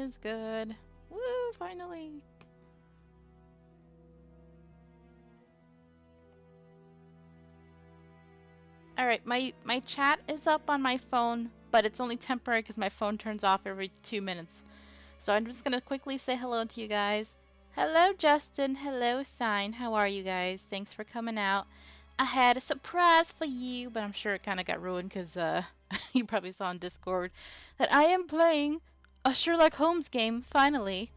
is good. Woo, finally. Alright, my chat is up on my phone, but it's only temporary because my phone turns off every 2 minutes. So I'm just gonna quickly say hello to you guys. Hello, Justin. Hello, Sign. How are you guys? Thanks for coming out. I had a surprise for you, but I'm sure it kind of got ruined because you probably saw on Discord that I am playing a Sherlock Holmes game, finally.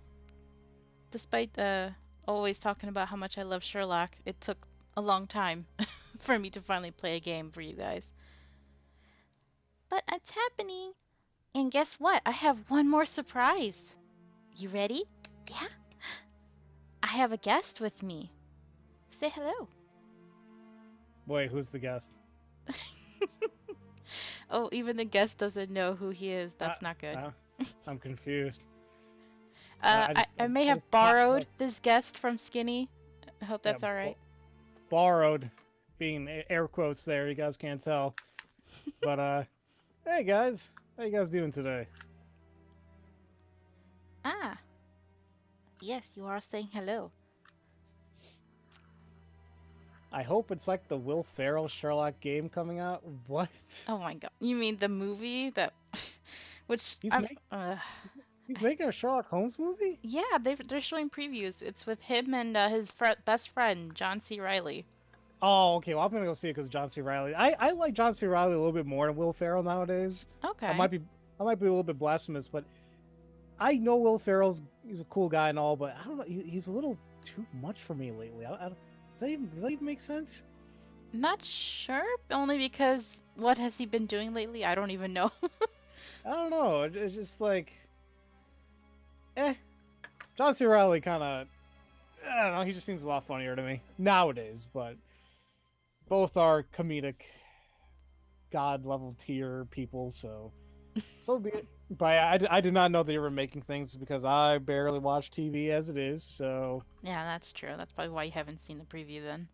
Despite always talking about how much I love Sherlock, it took a long time for me to finally play a game for you guys. But it's happening. And guess what? I have one more surprise. You ready? Yeah? I have a guest with me. Say hello. Wait, who's the guest? Oh, even the guest doesn't know who he is. That's not good. I'm confused. I may have borrowed this guest from Skinny. I hope that's alright. Borrowed, being air quotes there. You guys can't tell. But, hey guys. How you guys doing today? Ah. Yes, you are saying hello. I hope it's like the Will Ferrell Sherlock game coming out. What? Oh my god. You mean the movie that... Which... He's making a Sherlock Holmes movie? Yeah, they're showing previews. It's with him and his best friend, John C. Reilly. Oh, okay. Well, I'm gonna go see it because John C. Reilly. I like John C. Reilly a little bit more than Will Ferrell nowadays. Okay. I might be a little bit blasphemous, but I know Will Ferrell's he's a cool guy and all, but I don't know. He's a little too much for me lately. Does that even make sense? Not sure. Only because what has he been doing lately? I don't even know. I don't know. It's just like, John C. Reilly kind of, I don't know. He just seems a lot funnier to me nowadays. But both are comedic, god level tier people, so be it. But I did not know they were making things because I barely watch TV as it is. So yeah, that's true. That's probably why you haven't seen the preview then.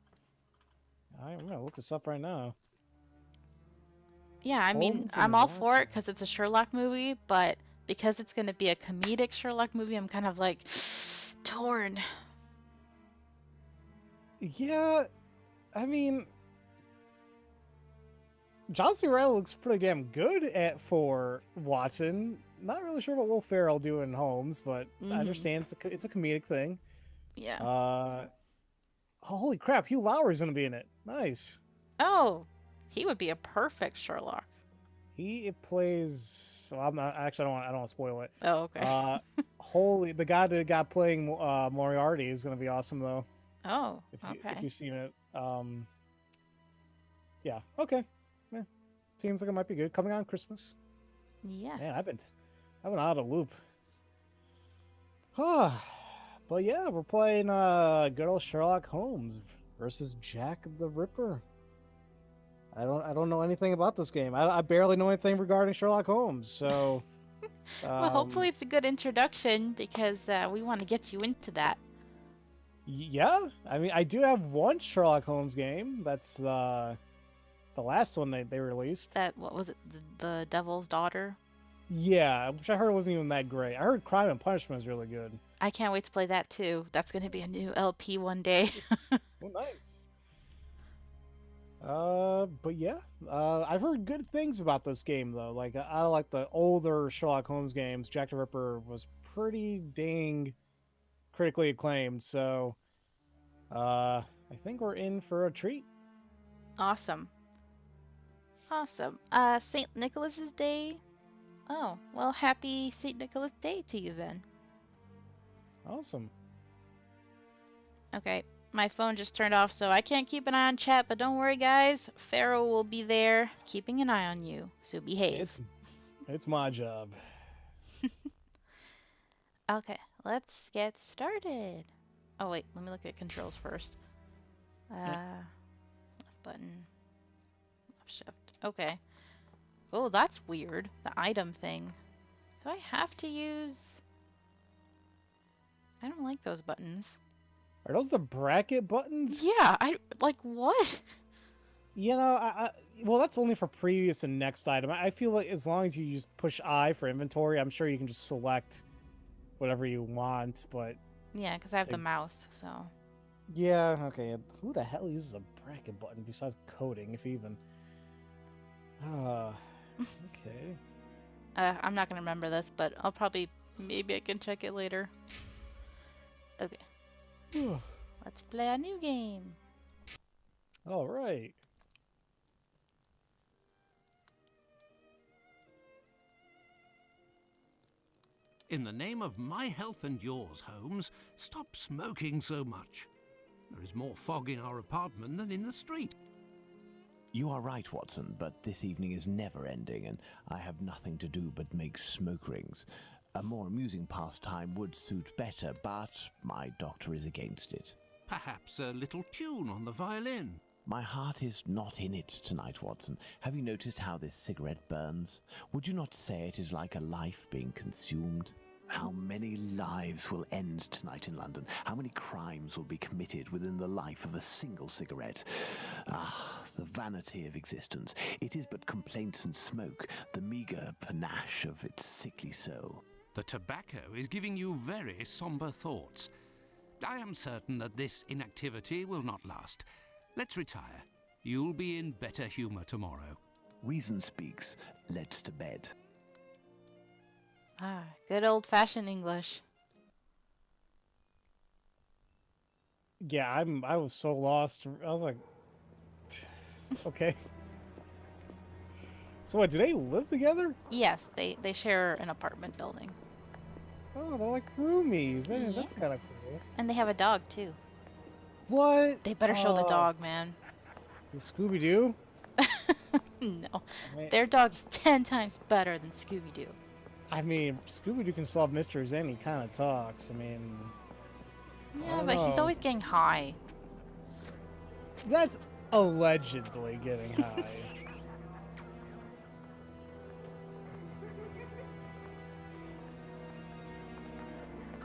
I'm gonna look this up right now. Yeah, I mean, I'm all for it because it's a Sherlock movie, but because it's going to be a comedic Sherlock movie, I'm kind of like torn. Yeah, I mean, John C. Reilly looks pretty damn good for Watson. Not really sure what Will Ferrell doing in Holmes, but I understand it's a comedic thing. Yeah. Holy crap, Hugh Lauer's gonna be in it. Nice. Oh, he would be a perfect Sherlock. He plays. Well, I'm not actually. I don't want to spoil it. Oh, okay. The guy that got playing Moriarty is gonna be awesome though. Oh, okay. If you've seen it, yeah. Okay. Yeah. Seems like it might be good. Coming on Christmas. Yes. Man, I've been out of the loop. But yeah, we're playing good old Sherlock Holmes versus Jack the Ripper. I don't know anything about this game. I barely know anything regarding Sherlock Holmes, so... well, hopefully it's a good introduction, because we want to get you into that. Yeah, I mean, I do have one Sherlock Holmes game. That's the last one they released. What was it? The Devil's Daughter? Yeah, which I heard wasn't even that great. I heard Crime and Punishment is really good. I can't wait to play that too. That's going to be a new LP one day. Oh, nice. But yeah, I've heard good things about this game though. Like I like the older Sherlock Holmes games. Jack the Ripper was pretty dang critically acclaimed, so I think we're in for a treat. Awesome. St. Nicholas's Day. Oh, well, happy St. Nicholas Day to you then. Awesome. Okay, my phone just turned off, so I can't keep an eye on chat, but don't worry, guys. Pharaoh will be there keeping an eye on you, so behave. It's my job. Okay, let's get started. Oh, wait, let me look at controls first. Left button, left shift. Okay. Oh, that's weird. The item thing. Do I have to use... I don't like those buttons. Are those the bracket buttons? Yeah, like what? You know, well, that's only for previous and next item. I feel like as long as you just push I for inventory, I'm sure you can just select whatever you want, but Yeah, because I have to, the mouse, so. yeah, okay. Who the hell uses a bracket button besides coding, if even? Okay. I'm not gonna remember this, but I'll probably, maybe I can check it later. Okay, let's play a new game. All right. In the name of my health and yours, Holmes, stop smoking so much. There is more fog in our apartment than in the street. You are right, Watson, but this evening is never ending, and I have nothing to do but make smoke rings. A more amusing pastime would suit better, but my doctor is against it. Perhaps a little tune on the violin. My heart is not in it tonight, Watson. Have you noticed how this cigarette burns? Would you not say it is like a life being consumed? How many lives will end tonight in London? How many crimes will be committed within the life of a single cigarette? Ah, the vanity of existence. It is but complaints and smoke, the meagre panache of its sickly soul. The tobacco is giving you very somber thoughts. I am certain that this inactivity will not last. Let's retire. You'll be in better humour tomorrow. Reason speaks. Let's to bed. Ah, good old-fashioned English. Yeah, I was so lost. I was like, okay. So what, do they live together? Yes, they share an apartment building. Oh, they're like roomies. Yeah. That's kind of cool. And they have a dog, too. What? They better show the dog, man. Scooby-Doo? No. I mean, Their dog's 10 times better than Scooby-Doo. I mean, Scooby-Doo can solve mysteries and he kind of talks. I mean... I Yeah, don't but he's know. always getting high. That's allegedly getting high.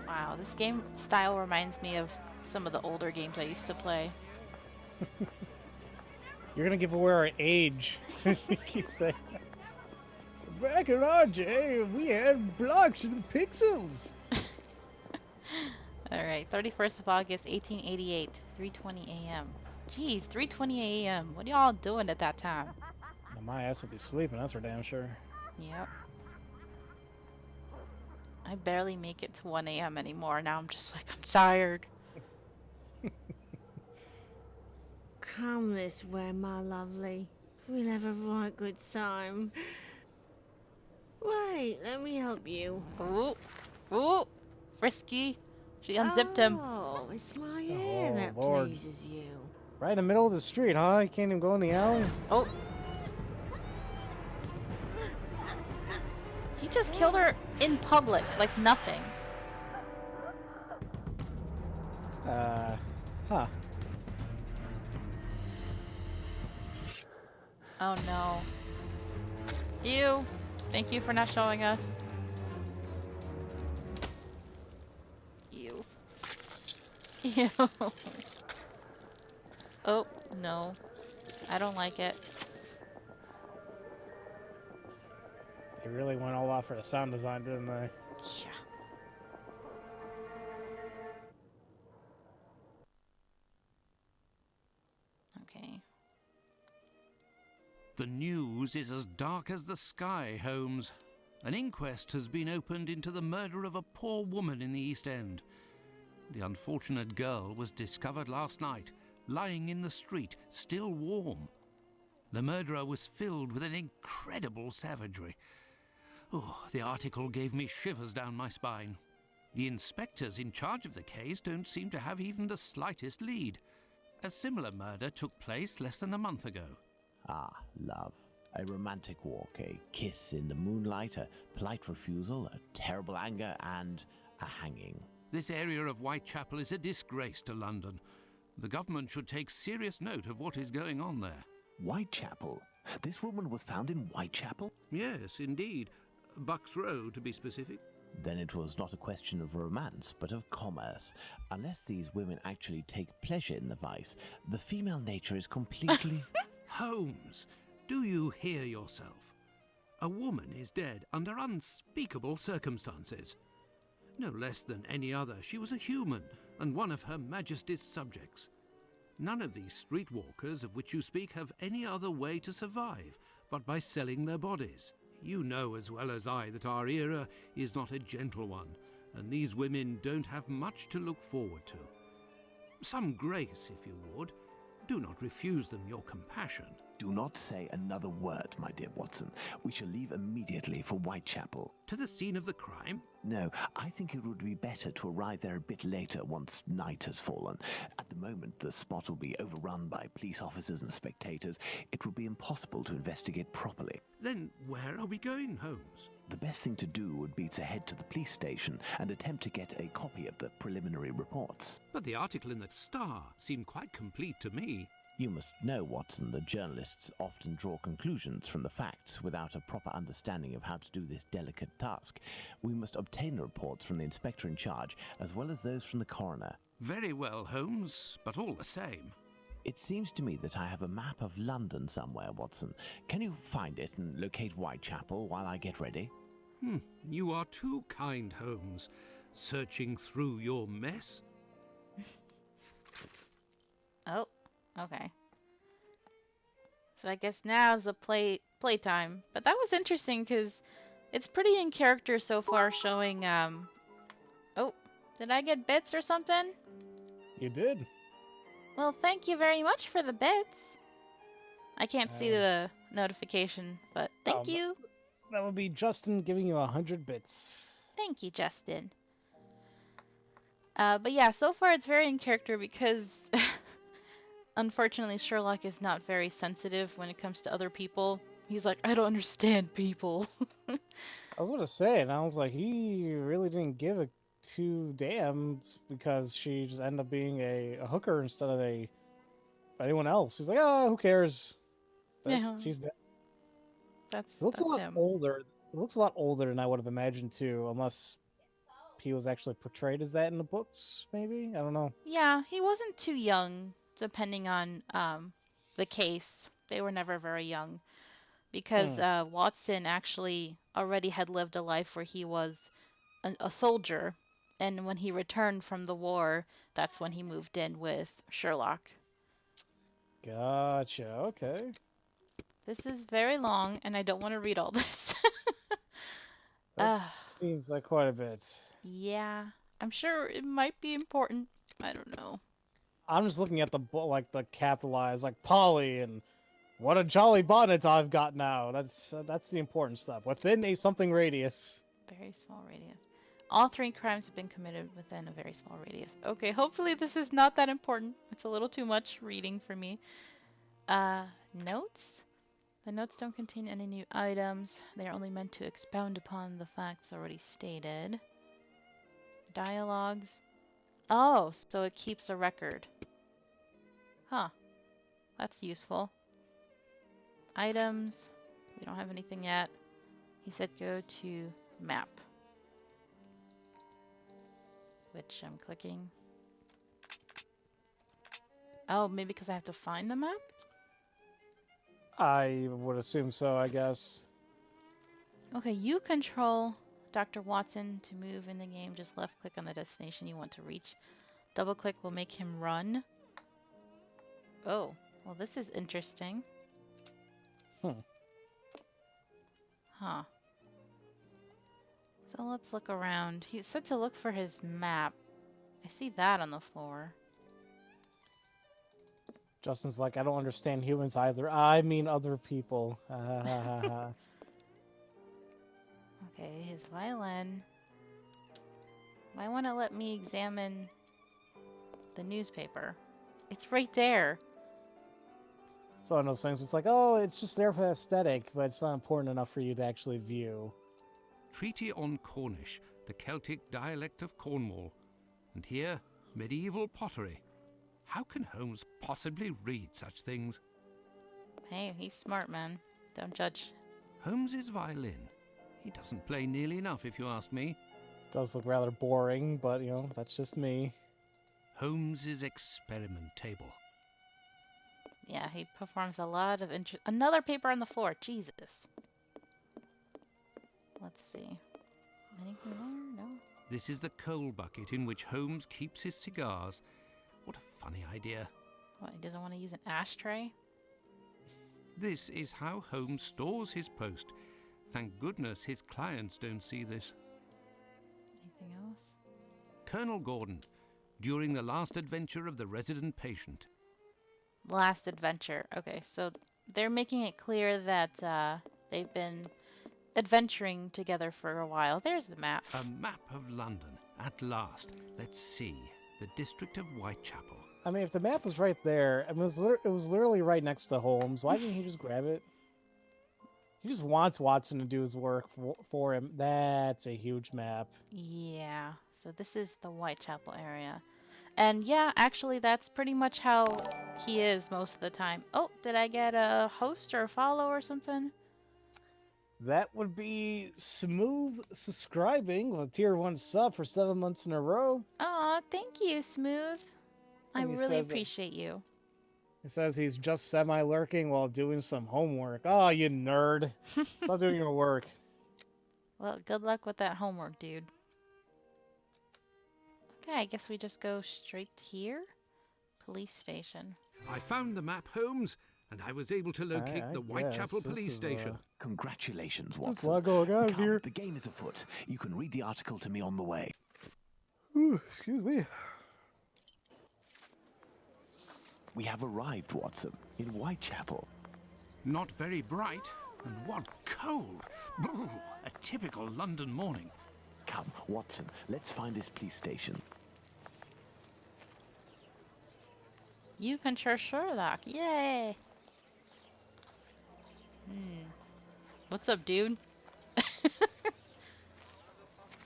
Wow, this game style reminds me of some of the older games I used to play. You're gonna give away our age. You say. Back in our day, we had blocks and pixels. Alright, 31st of August, 1888, 3:20 a.m. Jeez, 3:20 a.m. What are y'all doing at that time? Well, my ass will be sleeping, that's for damn sure. Yep. I barely make it to 1 a.m. anymore. Now I'm just like, I'm tired. Come this way, my lovely. We'll have a right good time. Wait, let me help you. Ooh, ooh, frisky. She unzipped him. Oh, it's my hair Oh, that Lord. pleases you. Right in the middle of the street, huh? You can't even go in the alley? Oh. He just killed her in public, like nothing. Huh. Oh no. You. Thank you for not showing us. You. Ew. Oh, no. I don't like it. They really went all out for the sound design, didn't they? Yeah. Okay. The news is as dark as the sky, Holmes. An inquest has been opened into the murder of a poor woman in the East End. The unfortunate girl was discovered last night, lying in the street, still warm. The murderer was filled with an incredible savagery. Oh, the article gave me shivers down my spine. The inspectors in charge of the case don't seem to have even the slightest lead. A similar murder took place less than a month ago. Ah, love. A romantic walk, a kiss in the moonlight, a polite refusal, a terrible anger, and a hanging. This area of Whitechapel is a disgrace to London. The government should take serious note of what is going on there. Whitechapel? This woman was found in Whitechapel? Yes, indeed. Bucks Row, to be specific. Then it was not a question of romance, but of commerce. Unless these women actually take pleasure in the vice, the female nature is completely... Holmes, do you hear yourself? A woman is dead under unspeakable circumstances. No less than any other, she was a human and one of Her Majesty's subjects. None of these streetwalkers of which you speak have any other way to survive but by selling their bodies. You know as well as I that our era is not a gentle one, and these women don't have much to look forward to. Some grace, if you would. Do not refuse them your compassion. Do not say another word, my dear Watson. We shall leave immediately for Whitechapel. To the scene of the crime? No, I think it would be better to arrive there a bit later once night has fallen. At the moment, the spot will be overrun by police officers and spectators. It will be impossible to investigate properly. Then where are we going, Holmes? The best thing to do would be to head to the police station and attempt to get a copy of the preliminary reports. But the article in the Star seemed quite complete to me. You must know, Watson, that journalists often draw conclusions from the facts without a proper understanding of how to do this delicate task. We must obtain the reports from the inspector in charge, as well as those from the coroner. Very well, Holmes, but all the same. It seems to me that I have a map of London somewhere, Watson. Can you find it and locate Whitechapel while I get ready? You are too kind, Holmes. Searching through your mess? Oh, okay. So I guess now's the playtime. But that was interesting because it's pretty in character so far, showing Oh, did I get bits or something? You did. Well, thank you very much for the bits. I can't see the notification, but thank you. That would be Justin giving you 100 bits. Thank you, Justin. But yeah, so far it's very in character because unfortunately Sherlock is not very sensitive when it comes to other people. He's like, I don't understand people. I was going to say, and I was like, he really didn't give a two damns because she just ended up being a hooker instead of anyone else. He's like, oh, who cares? Yeah. She's dead. That's It looks a lot him. older. It looks a lot older than I would have imagined too, unless he was actually portrayed as that in the books. Maybe, I don't know. Yeah, he wasn't too young, depending on the case. They were never very young because Watson actually already had lived a life where he was a soldier, and when he returned from the war, that's when he moved in with Sherlock. Gotcha. Okay. This is very long, and I don't want to read all this. That seems like quite a bit. Yeah, I'm sure it might be important. I don't know. I'm just looking at the the capitalized, like Polly, and what a jolly bonnet I've got now. That's the important stuff within a something radius. Very small radius. All 3 crimes have been committed within a very small radius. Okay, hopefully this is not that important. It's a little too much reading for me. Notes? The notes don't contain any new items. They are only meant to expound upon the facts already stated. Dialogues. Oh, so it keeps a record. Huh. That's useful. Items. We don't have anything yet. He said go to map. Which I'm clicking. Oh, maybe because I have to find the map? I would assume so, I guess. Okay, you control Dr. Watson to move in the game. Just left click on the destination you want to reach. Double click will make him run. Oh, well this is interesting. Huh. So let's look around. He said to look for his map. I see that on the floor. Justin's like, I don't understand humans either. I mean other people. Okay, his violin. Why won't it let me examine the newspaper? It's right there. It's one of those things. It's like, oh, it's just there for aesthetic, but it's not important enough for you to actually view. Treaty on Cornish, the Celtic dialect of Cornwall. And here, medieval pottery. How can Holmes possibly read such things? Hey, he's smart, man. Don't judge. Holmes's violin. He doesn't play nearly enough, if you ask me. Does look rather boring, but, you know, that's just me. Holmes's experiment table. Yeah, he performs a lot of Another paper on the floor. Jesus. Let's see. Anything there? No. This is the coal bucket in which Holmes keeps his cigars. What a funny idea. What, he doesn't want to use an ashtray? This is how Holmes stores his post. Thank goodness his clients don't see this. Anything else? Colonel Gordon, during the last adventure of the resident patient. Last adventure. Okay, so they're making it clear that they've been adventuring together for a while. There's the map. A map of London, at last. Let's see. The district of Whitechapel. I mean, if the map was right there, I mean, it was literally right next to Holmes. Why didn't he just grab it? He just wants Watson to do his work for him. That's a huge map. Yeah, so this is the Whitechapel area. And yeah, actually, that's pretty much how he is most of the time. Oh, did I get a host or a follow or something? That would be Smooth subscribing with a tier 1 sub for 7 months in a row. Aw, thank you, Smooth. I And he really says that- appreciate you. It says he's just semi-lurking while doing some homework. Oh, you nerd. Stop doing your work. Well, good luck with that homework, dude. Okay, I guess we just go straight here. Police station. I found the map, Holmes, and I was able to locate I the guess Whitechapel this police is, station. Congratulations, Let's Watson. go out of Come, here. the game is afoot. You can read the article to me on the way. Ooh, excuse me. We have arrived, Watson, in Whitechapel. Not very bright, and what cold! Brr, a typical London morning. Come, Watson, let's find this police station. You can sure Sherlock. Yay! What's up, dude?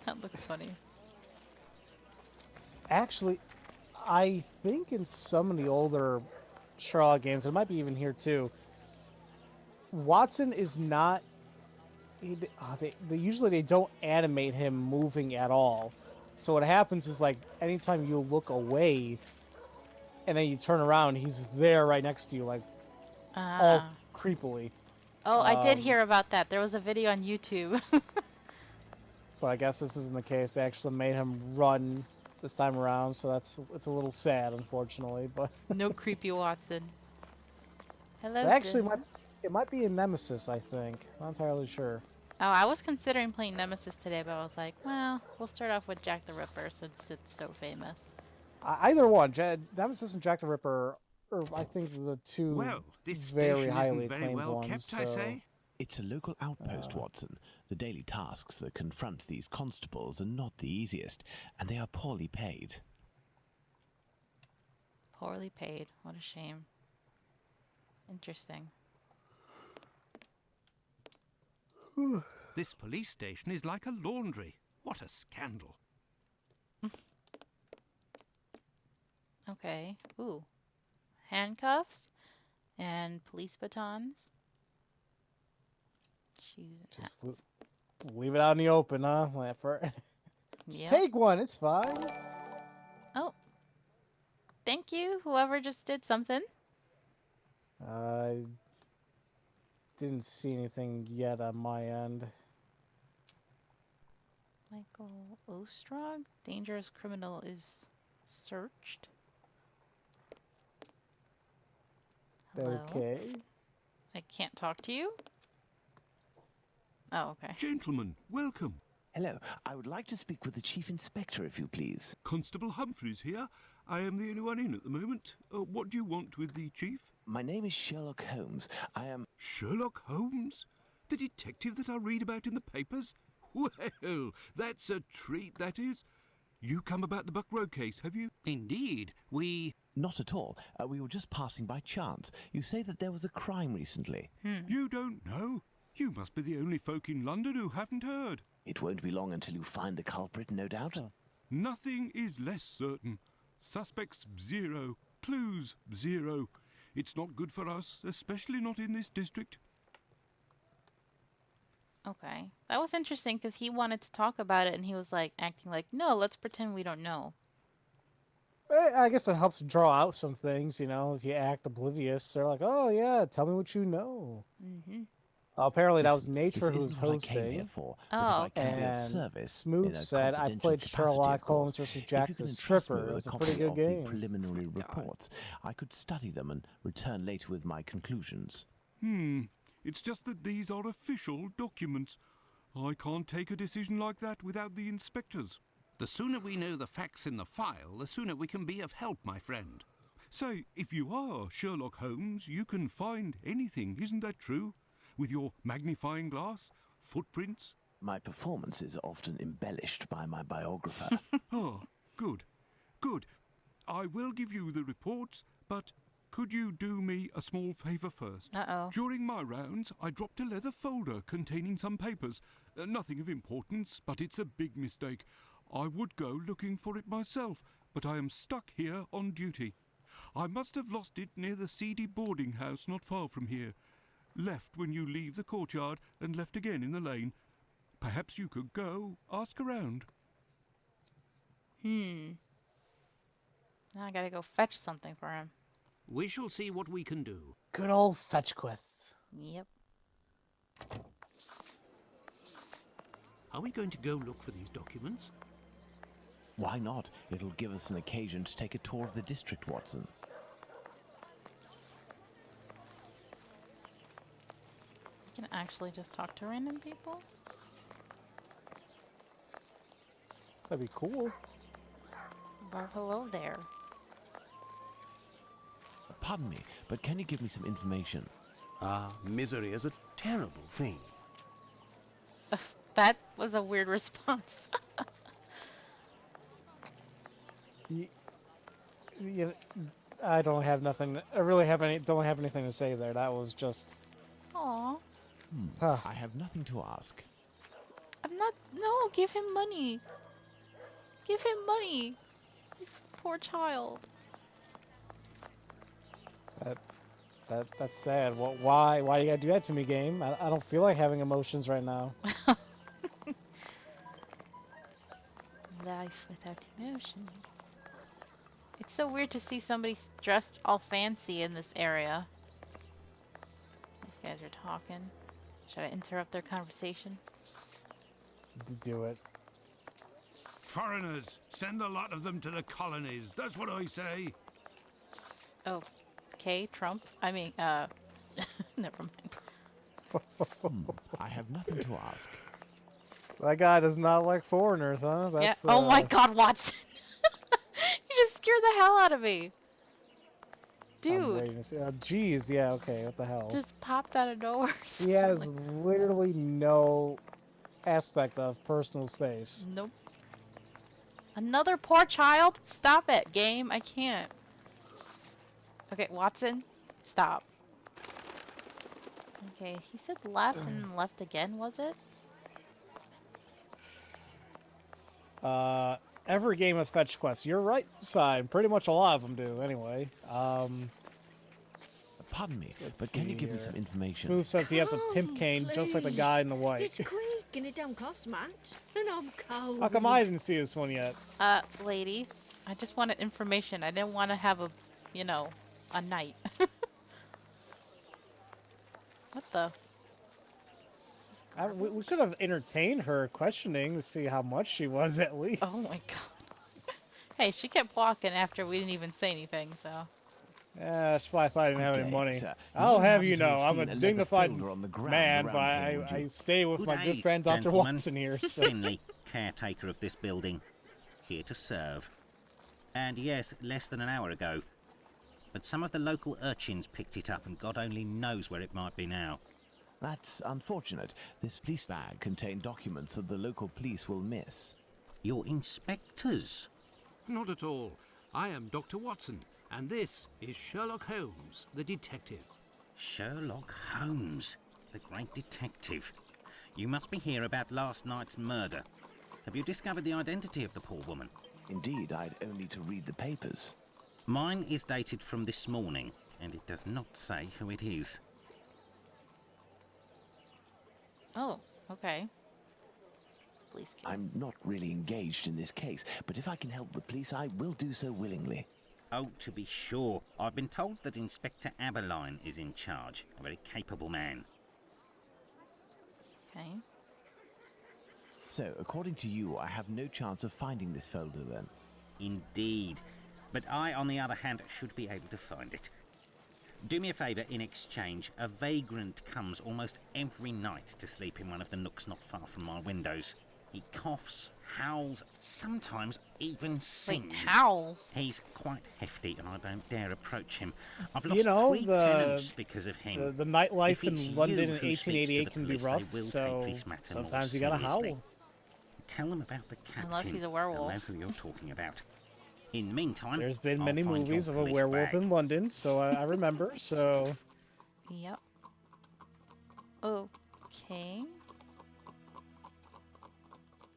That looks funny. Actually, I think in some of the older Sherlock games, it might be even here too, Watson is not... They usually don't animate him moving at all. So what happens is, like, anytime you look away and then you turn around, he's there right next to you, like, all Ah. creepily. Oh, I did Um, hear about that. There was a video on YouTube. But I guess this isn't the case. They actually made him run this time around, so it's a little sad, unfortunately. But No creepy Watson. Hello. it actually Dylan. might be a Nemesis, I think. Not entirely sure. Oh, I was considering playing Nemesis today, but I was like, well, we'll start off with Jack the Ripper since it's so famous. Either one, Nemesis and Jack the Ripper, are I think the two Well, this very station highly isn't very acclaimed well ones. kept, So I say. It's a local outpost, Watson. The daily tasks that confront these constables are not the easiest, and they are poorly paid. Poorly paid. What a shame. Interesting. This police station is like a laundry. What a scandal. Okay. Ooh. Handcuffs and police batons. Shoes and just hats. leave it out in the open, huh? Just Yep. take one. It's fine. Oh. Thank you, whoever just did something. I didn't see anything yet on my end. Michael Ostrog? Dangerous criminal is searched. Hello. Okay. I can't talk to you? Oh, okay. Gentlemen, welcome. Hello, I would like to speak with the Chief Inspector, if you please. Constable Humphreys here. I am the only one in at the moment. What do you want with the chief? My name is Sherlock Holmes. I am... Sherlock Holmes? The detective that I read about in the papers? Well, that's a treat, that is. You come about the Buck Road case, have you? Indeed, we... Not at all. We were just passing by chance. You say that there was a crime recently. You don't know? You must be the only folk in London who haven't heard. It won't be long until you find the culprit, no doubt. Nothing is less certain. Suspects, 0. Clues, 0. It's not good for us, especially not in this district. Okay. That was interesting because he wanted to talk about it and he was like acting like, no, let's pretend we don't know. I guess it helps draw out some things, you know, if you act oblivious. They're like, oh, yeah, tell me what you know. Mm-hmm. Apparently that was Listen, Nature this who's isn't what I came here hosting. for, Oh, but if I can be of And service Smooth in a said I confidential played capacity, Sherlock of course, Holmes versus if Jack you can the entrust me Stripper. It with was a a pretty copy good of the game. preliminary God. reports, I could study them and return later with my conclusions. It's just that these are official documents. I can't take a decision like that without the inspectors. The sooner we know the facts in the file, the sooner we can be of help, my friend. Say, if you are Sherlock Holmes, you can find anything, isn't that true? With your magnifying glass, footprints. My performance is often embellished by my biographer. Ah, good, good. I will give you the reports, but could you do me a small favour first? Uh-oh. During my rounds, I dropped a leather folder containing some papers. Nothing of importance, but it's a big mistake. I would go looking for it myself, but I am stuck here on duty. I must have lost it near the seedy boarding house not far from here. Left when you leave the courtyard and left again in the lane. Perhaps you could go ask around. Now I gotta go fetch something for him. We shall see what we can do. Good old fetch quests. Yep. Are we going to go look for these documents? Why not? It'll give us an occasion to take a tour of the district, Watson. I can actually just talk to random people? That'd be cool. Well, hello there. Pardon me, but can you give me some information? Misery is a terrible thing. That was a weird response. You, I don't have nothing. I really don't have anything to say there. That was just. Aw. I have nothing to ask. I'm not. No, give him money. Give him money. Poor child. That's sad. Why you gotta do that to me, game? I don't feel like having emotions right now. Life without emotions. It's so weird to see somebody dressed all fancy in this area. These guys are talking. Should I interrupt their conversation? Do it. Foreigners, send a lot of them to the colonies. That's what I say. Oh, okay, Trump. I mean, never mind. I have nothing to ask. That guy does not like foreigners, huh? Yeah. That's, Oh my God, Watson! You just scared the hell out of me, I'm dude. waiting to see. Geez, yeah, okay. What the hell? Just popped out of nowhere. He has suddenly. literally no aspect of personal space. Nope. Another poor child? Stop it, game. I can't. Okay, Watson, stop. Okay, he said left and then left again, was it? Every game has fetch quests. You're right, side. Pretty much a lot of them do, anyway. Pardon me, Let's but can you see give me here. some information? Smooth says he has a pimp Come, cane just like the guy in the white. It's quick and it don't cost much. And I'm cold. How come I didn't see this one yet? Lady, I just wanted information. I didn't want to have a, you know, a night. What the? We could have entertained her questioning to see how much she was at least. Oh my God. Hey, she kept walking after we didn't even say anything, so. Yeah, that's why I thought I didn't have any Good day, money. sir. I'll You have happen you to have know, I'm a seen leather dignified folder on the ground man, around but here, would I you? stay with Good my good day, friend Dr. gentlemen. Watson here. So. Finley, caretaker of this building, here to serve. And yes, less than an hour ago. But some of the local urchins picked it up and God only knows where it might be now. That's unfortunate. This police bag contained documents that the local police will miss. Your inspectors? Not at all. I am Dr. Watson, and this is Sherlock Holmes, the detective. Sherlock Holmes, the great detective. You must be here about last night's murder. Have you discovered the identity of the poor woman? Indeed, I'd only to read the papers. Mine is dated from this morning, and it does not say who it is. Oh, okay. Police case. I'm not really engaged in this case, but if I can help the police, I will do so willingly. Oh, to be sure. I've been told that Inspector Aberline is in charge. A very capable man. Okay. So, according to you, I have no chance of finding this folder then. Indeed. But I, on the other hand, should be able to find it. Do me a favour in exchange. A vagrant comes almost every night to sleep in one of the nooks not far from my windows. He coughs, howls, sometimes even sings. Wait, howls? He's quite hefty and I don't dare approach him. I've You lost know, 3 tenants because of him. The nightlife If it's in London you in who speaks to 1888 the can be police, they rough, will so take this matter more sometimes you gotta seriously. howl. Tell them about the captain. Unless he's a They'll werewolf. know who you're talking about. In the meantime, There's been I'll many find movies your of a police werewolf bag. in London, so I remember, so... Yep. Okay.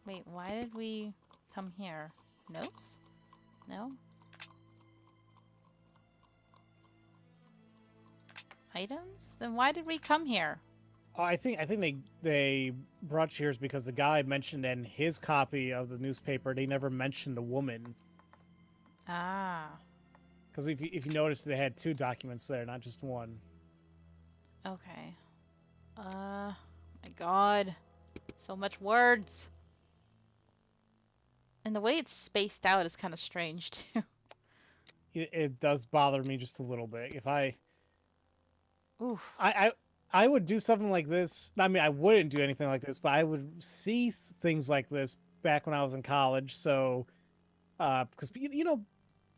Wait, why did we come here? Notes? No? Items? Then why did we come here? Oh, I think they brought you here because the guy mentioned in his copy of the newspaper they never mentioned the woman. Ah. Because if you notice, they had 2 documents there, not just one. Okay. My god. So much words. And the way it's spaced out is kind of strange, too. It does bother me just a little bit. If Oof. I would do something like this. I mean, I wouldn't do anything like this, but I would see things like this back when I was in college. So, because you know,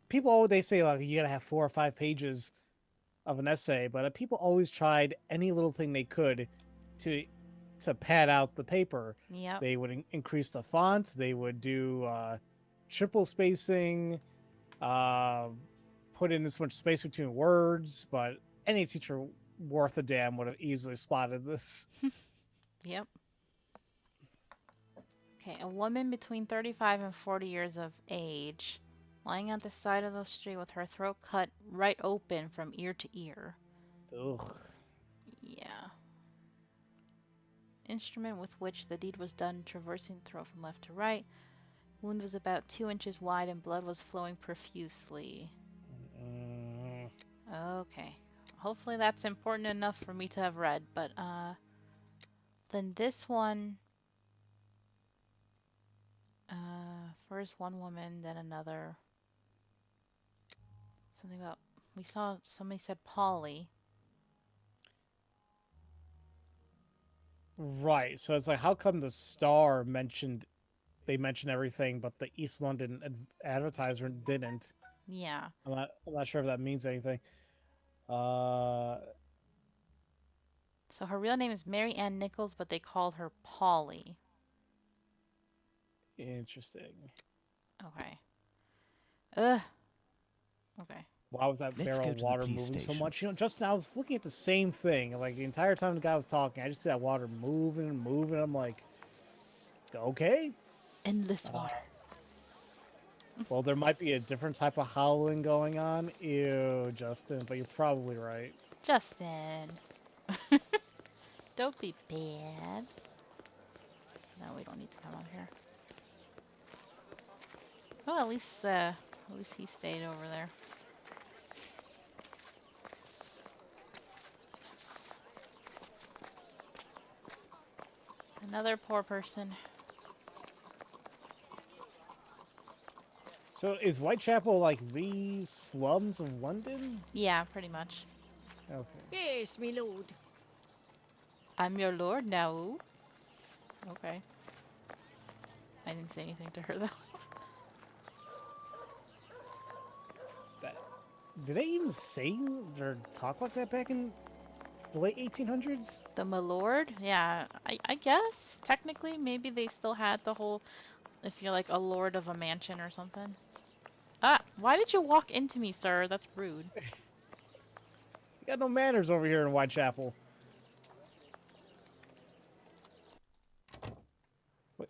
people they say like you gotta have 4 or 5 pages of an essay, but people always tried any little thing they could to pad out the paper. Yep. They would increase the font. They would do triple spacing, put in this much space between words. But any teacher worth a damn would have easily spotted this. Yep. Okay, a woman between 35 and 40 years of age, lying at the side of the street with her throat cut right open from ear to ear. Ugh. Yeah. Instrument with which the deed was done, traversing the throat from left to right. Wound was about 2 inches wide and blood was flowing profusely. Okay. Hopefully that's important enough for me to have read, but then this one, first one woman, then another. Something about, we saw somebody said Polly. Right. So it's like, how come the Star they mentioned everything, but the East London Advertiser didn't? Yeah. I'm not sure if that means anything. Uh, So her real name is Mary Ann Nichols, but they called her Polly. Interesting. Okay. Ugh. Okay. Why was that Let's barrel go of to the water police moving so station. much? You know, just now I was looking at the same thing. Like the entire time the guy was talking, I just see that water moving and moving. I'm like, okay. Endless water. Well, there might be a different type of howling going on. Ew, Justin, but you're probably right. Justin. Don't be bad. No, we don't need to come out here. Well, at least he stayed over there. Another poor person. So is Whitechapel like the slums of London? Yeah, pretty much. Okay. Yes, me lord. I'm your lord now. Okay. I didn't say anything to her though. Did they even say or talk like that back in the late 1800s? The my lord? Yeah, I guess. Technically, maybe they still had the whole, if you're like a lord of a mansion or something. Ah, why did you walk into me, sir? That's rude. You got no manners over here in Whitechapel. What?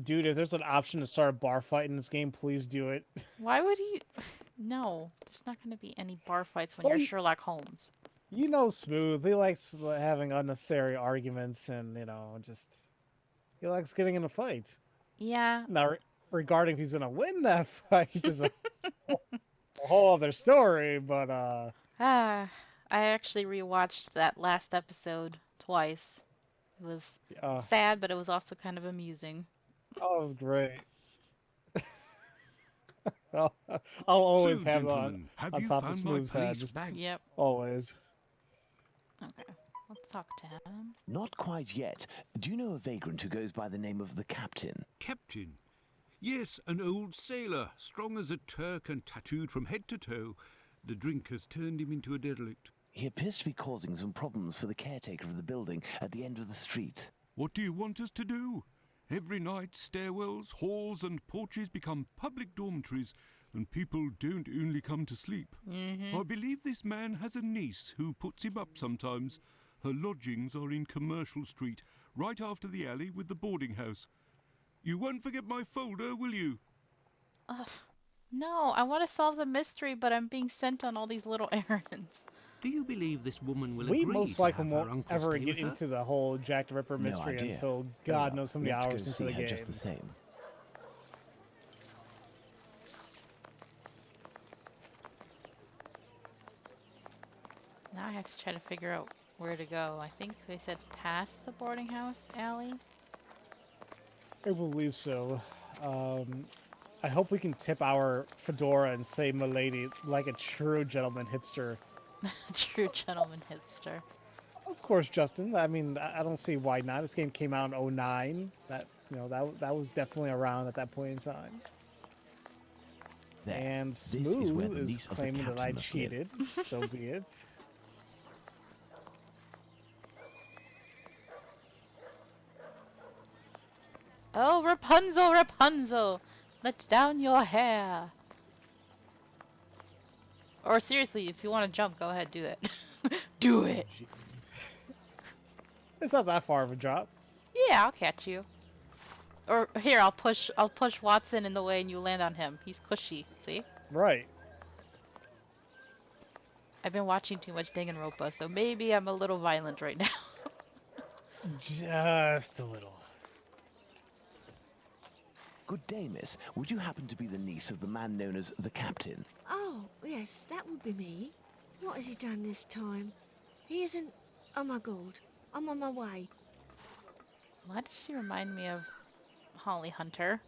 Dude, if there's an option to start a bar fight in this game, please do it. Why would he? No, there's not going to be any bar fights when Well, you're Sherlock Holmes. You know Smooth. He likes having unnecessary arguments and, you know, just... He likes getting in a fight. Yeah. Now, regarding if he's going to win that fight is a whole other story, but, I actually rewatched that last episode twice. It was Uh, sad, but it was also kind of amusing. oh, it was great. I'll, I'll always So, have gentlemen, have on you top of found my Smooth's head, police just bag? Yep. always. Okay. Let's talk to him. Not quite yet. Do you know a vagrant who goes by the name of the Captain? Captain? Yes, an old sailor, strong as a Turk and tattooed from head to toe. The drink has turned him into a derelict. He appears to be causing some problems for the caretaker of the building at the end of the street. What do you want us to do? Every night, stairwells, halls, and porches become public dormitories, and people don't only come to sleep. I believe this man has a niece who puts him up sometimes. Her lodgings are in Commercial Street, right after the alley with the boarding house. You won't forget my folder, will you? No, I want to solve the mystery, but I'm being sent on all these little errands. Do you believe this woman will We agree most to likely have her won't uncle ever stay get with her? into the whole Jack the Ripper No mystery idea. until Very God well. knows how many Let's go hours into see the her game. just the same. Now I have to try to figure out where to go. I think they said past the boarding house alley. I believe so. I hope we can tip our fedora and say "milady" like a true gentleman hipster. True gentleman hipster. Of course, Justin. I mean, I don't see why not. This game came out in '09. That was definitely around at that point in time. There. And This is where Smooth the is niece of the claiming that I captain must live. cheated. So be it. Oh, Rapunzel, Rapunzel! Let down your hair! Or seriously, if you want to jump, go ahead, do that. Do it! Jeez. It's not that far of a drop. Yeah, I'll catch you. Or here, I'll push Watson in the way and you land on him. He's cushy, see? Right. I've been watching too much Danganronpa, so maybe I'm a little violent right now. Just a little. Good day, miss. Would you happen to be the niece of the man known as the Captain? Oh, yes, that would be me. What has he done this time? He isn't... Oh my god, I'm on my way. Why does she remind me of Holly Hunter?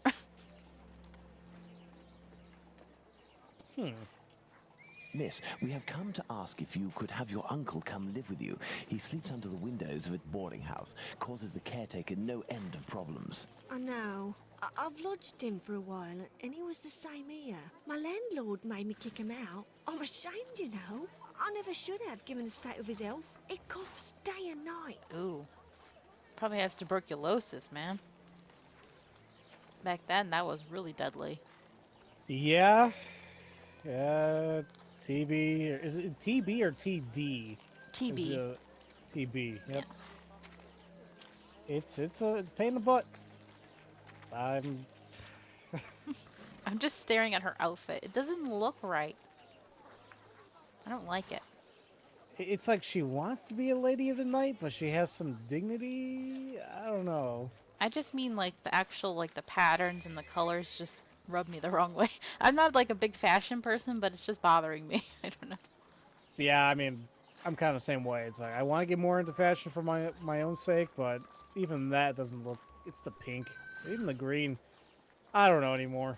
Miss, we have come to ask if you could have your uncle come live with you. He sleeps under the windows of a boarding house, causes the caretaker no end of problems. I know. I've lodged him for a while, and he was the same here. My landlord made me kick him out. I'm ashamed, you know. I never should have, given the state of his health. He coughs day and night. Ooh. Probably has tuberculosis, man. Back then, that was really deadly. Yeah. Yeah. TB. Is it TB or TD? TB. TB. Yep. It's a pain in the butt. I'm I'm just staring at her outfit. It doesn't look right. I don't like it. It's like she wants to be a lady of the night, but she has some dignity. I don't know. I just mean like the actual like the patterns and the colors just rub me the wrong way. I'm not like a big fashion person, but it's just bothering me. I don't know. Yeah, I mean, I'm kind of the same way. It's like I want to get more into fashion for my own sake, but even that doesn't look. It's the pink, even the green. I don't know anymore.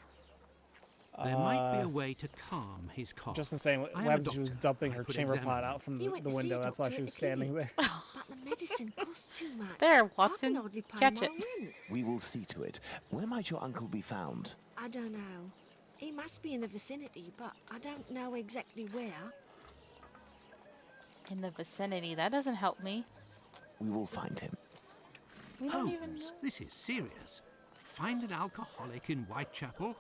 There might be a way to calm his cough. Just insane. I am What a happens if she was doctor. dumping I her could chamber examine pot him. out from You the went to see a window? That's why doctor she at was the standing clinic. there. But the medicine costs too much. There, I Watson. can hardly pay Catch my it. rent. We will see to it. Where might your uncle be found? I don't know. He must be in the vicinity, but I don't know exactly where. In the vicinity. That doesn't help me. We will find him. We don't even Holmes, know. this is serious. Find an alcoholic in Whitechapel,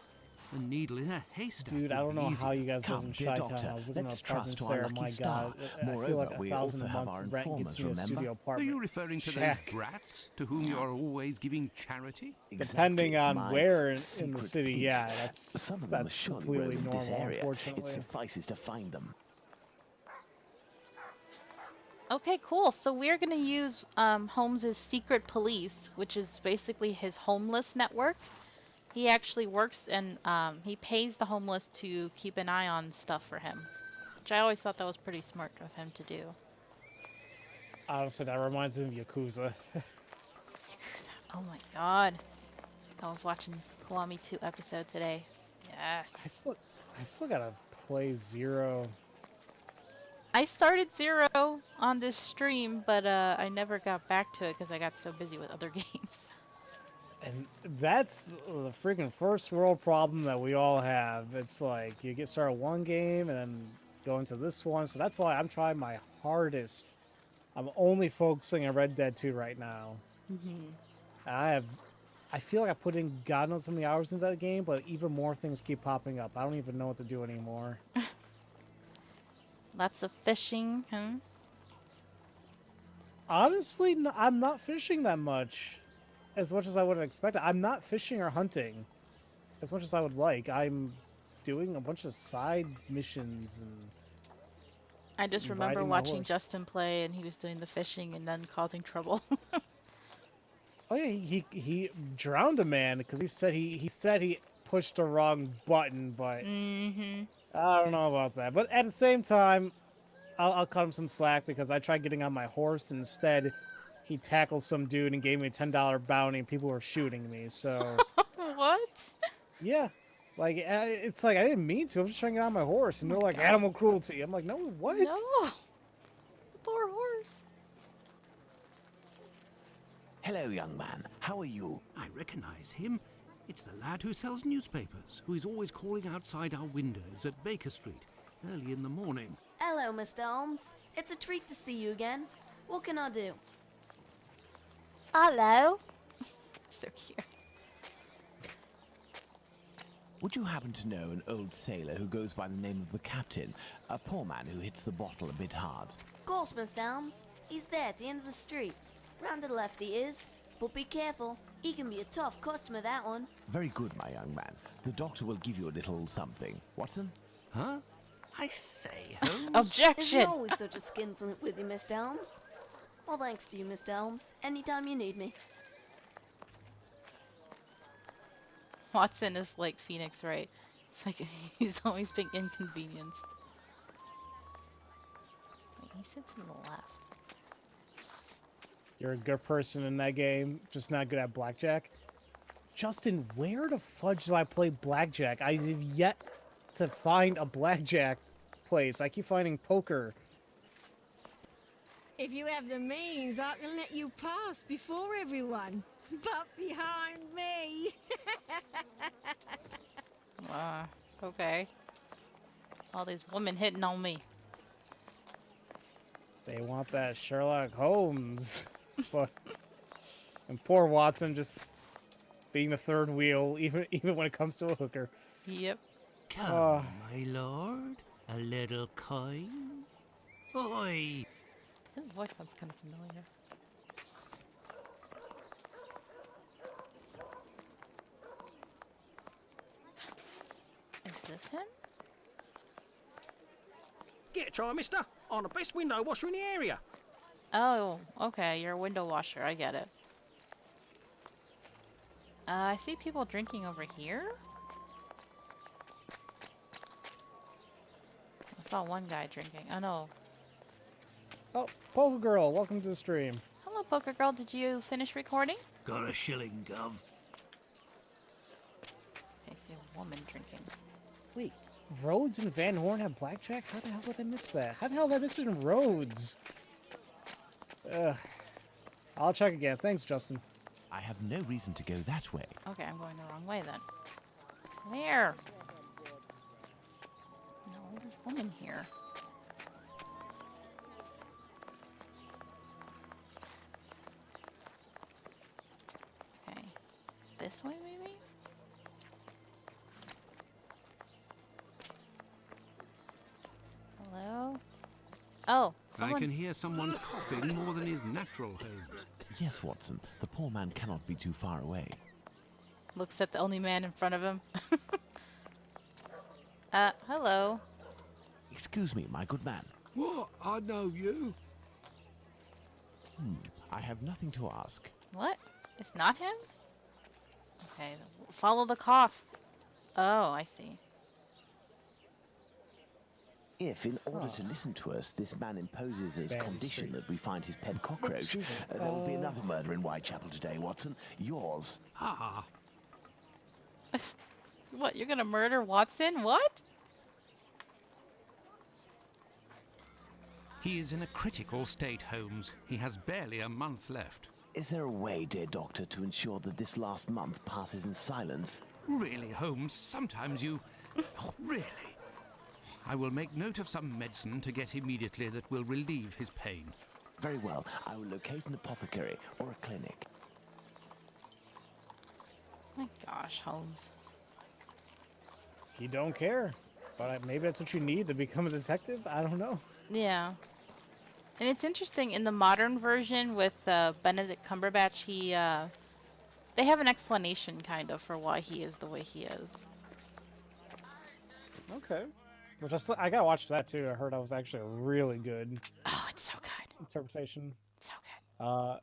a needle in a haystack. Dude, I would don't be know how easier. you guys live Come, in dear Chi-Town. doctor, I was looking let's at apartments trust to our there. lucky My star. God, I Moreover, feel like we $1,000 also a have month our rent gets informers, me a remember? studio Are apartment. you referring to Shack. those brats to whom you are always giving charity? Depending on My where in the secret city, police. yeah, that's Some of them are surely completely roaming this normal. area. It Unfortunately, suffices to find them. Okay, cool. So we're gonna use Holmes's secret police, which is basically his homeless network. He actually works and he pays the homeless to keep an eye on stuff for him, which I always thought that was pretty smart of him to do. honestly, that reminds me of Yakuza. Oh my god. I was watching Kiwami 2 episode today. Yes. I still gotta play Zero. I started Zero on this stream, but I never got back to it because I got so busy with other games. And that's the freaking first world problem that we all have. It's like you get started one game and then go into this one. So that's why I'm trying my hardest. I'm only focusing on Red Dead 2 right now. I feel like I put in God knows how many hours into that game, but even more things keep popping up. I don't even know what to do anymore. Lots of fishing, huh? Honestly, I'm not fishing that much as I would have expected. I'm not fishing or hunting as much as I would like. I'm doing a bunch of side missions and I just remember riding my watching horse. Justin play and he was doing the fishing and then causing trouble. Oh yeah, he drowned a man because he said he pushed the wrong button, but I don't know about that. But at the same time, I'll cut him some slack because I tried getting on my horse and instead he tackled some dude and gave me a $10 bounty and people were shooting me. So What? yeah, like it's like I didn't mean to. I'm just trying to get on my horse and Oh they're my like God. animal cruelty. I'm like, no, what? No. Poor horse. Hello, young man. How are you? I recognize him. It's the lad who sells newspapers, who is always calling outside our windows at Baker Street early in the morning. Hello, Mr. Holmes. It's a treat to see you again. What can I do? Hello. So cute. Would you happen to know an old sailor who goes by the name of the Captain? A poor man who hits the bottle a bit hard. Of course, Mr. Holmes. He's there at the end of the street. Round to the left he is. But be careful. He can be a tough customer, that one. Very good, my young man. The doctor will give you a little something. Watson? Huh? I say, Holmes. Is Objection. there always such a skinflint with you, Mr. Holmes? Well, thanks to you, Mr. Holmes. Anytime you need me. Watson is like Phoenix, right? It's like he's always being inconvenienced. Wait, he sits to the left. You're a good person in that game, just not good at blackjack. Justin, where the fudge do I play blackjack? I have yet to find a blackjack place. I keep finding poker. If you have the means, I can let you pass before everyone. But behind me. Okay. All these women hitting on me. They want that Sherlock Holmes. But and poor Watson just being the third wheel, even when it comes to a hooker. Yep. Come, my lord. A little coin. Oi! His voice sounds kind of familiar. Is this him? Get a try, mister. I'm the best window washer in the area. Oh, okay. You're a window washer. I get it. I see people drinking over here. I saw one guy drinking. Oh no. Oh, Poker Girl, welcome to the stream. Hello, Poker Girl. Did you finish recording? Got a shilling, Gov. I see a woman drinking. Wait, Rhodes and Van Horn have blackjack? How the hell did I miss that? How the hell did I miss it in Rhodes? I'll check again. Thanks, Justin. I have no reason to go that way. Okay, I'm going the wrong way then. Where? No, there's a woman here. Okay. This way, maybe? Hello? Oh, someone... I can hear someone coughing more than is natural, Holmes. Yes, Watson. The poor man cannot be too far away. looks at the only man in front of him. Hello. Excuse me, my good man. What? I know you. I have nothing to ask. What? It's not him? Okay, follow the cough. Oh, I see. If, in order to listen to us, this man imposes as Bam condition Street. that we find his pet cockroach, Excuse me. there will be another murder in Whitechapel today, Watson. Yours. Ah, What, you're gonna murder Watson? What? he is in a critical state, Holmes. He has barely a month left. Is there a way, dear doctor, to ensure that this last month passes in silence? Really, Holmes, sometimes you... Oh, really? I will make note of some medicine to get immediately that will relieve his pain. Very well. I will locate an apothecary or a clinic. My gosh, Holmes. You don't care. But maybe that's what you need to become a detective? I don't know. Yeah. And it's interesting, in the modern version with Benedict Cumberbatch, they have an explanation, kind of, for why he is the way he is. Okay. Which I gotta watch that too. I heard that was actually a really good Oh, it's so good. interpretation. So good.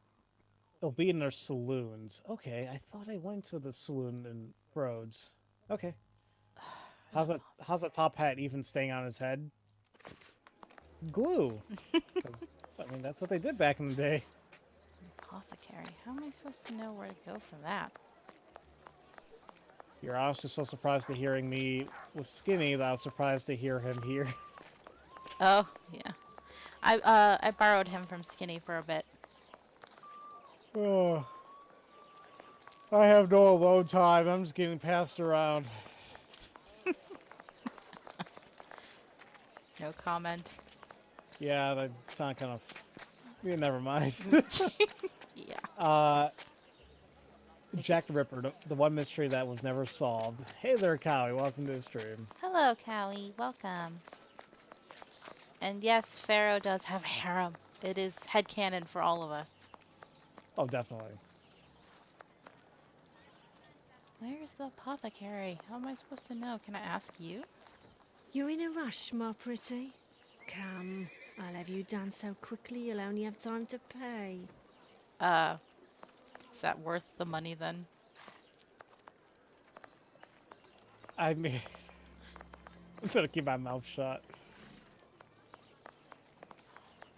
It'll be in their saloons. Okay, I thought I went to the saloon in Rhodes. Okay. How's that top hat even staying on his head? Glue. 'Cause, I mean, that's what they did back in the day. Apothecary. How am I supposed to know where to go for that? You're honestly so surprised to hearing me with Skinny that I was surprised to hear him here. Oh, yeah. I borrowed him from Skinny for a bit. Oh, I have no alone time. I'm just getting passed around. No comment. Yeah, that sound kind of... Yeah, never mind. Yeah. Jack the Ripper, the one mystery that was never solved. Hey there, Cowie. Welcome to the stream. Hello, Cowie. Welcome. And yes, Pharaoh does have a harem. It is headcanon for all of us. Oh, definitely. Where's the apothecary? How am I supposed to know? Can I ask you? You're in a rush, my pretty. Come, I'll have you done so quickly you'll only have time to pay. Is that worth the money then? I mean... I'm gonna keep my mouth shut.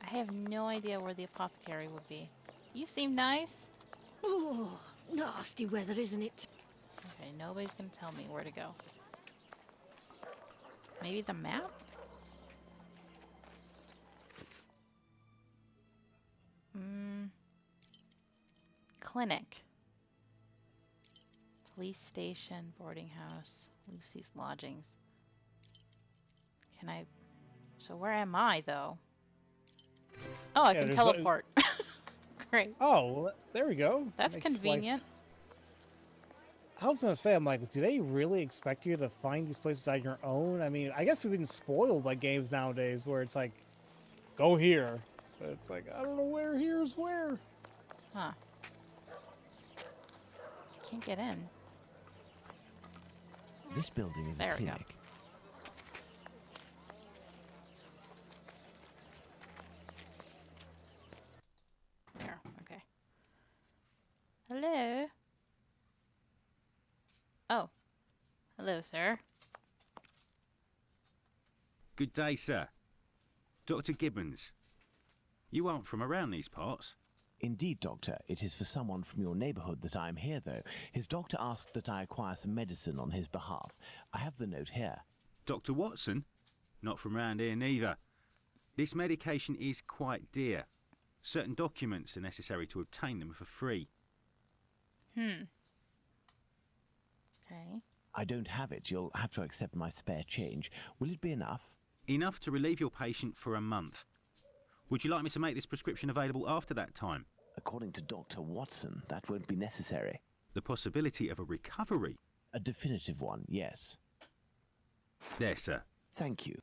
I have no idea where the apothecary would be. You seem nice. Oh, nasty weather, isn't it? Okay, nobody's gonna tell me where to go. Maybe the map? Clinic. Police station, boarding house, Lucy's lodgings. Can I... So where am I, though? Oh, I can there's teleport. Great. Oh, well, there we go. That's Makes life- convenient. I was gonna say, I'm like, do they really expect you to find these places on your own? I mean, I guess we've been spoiled by games nowadays where it's like, go here. But it's like, I don't know where here's where. Huh. Can't get in. This building is There a we go. clinic. There, okay. Hello? Oh. Hello, sir. Good day, sir. Dr. Gibbons. You aren't from around these parts. Indeed, Doctor. It is for someone from your neighbourhood that I am here, though. His doctor asked that I acquire some medicine on his behalf. I have the note here. Dr. Watson? Not from round here neither. This medication is quite dear. Certain documents are necessary to obtain them for free. Okay. I don't have it. You'll have to accept my spare change. Will it be enough? Enough to relieve your patient for a month. Would you like me to make this prescription available after that time? According to Dr. Watson, that won't be necessary. The possibility of a recovery? A definitive one, yes. There, sir. Thank you.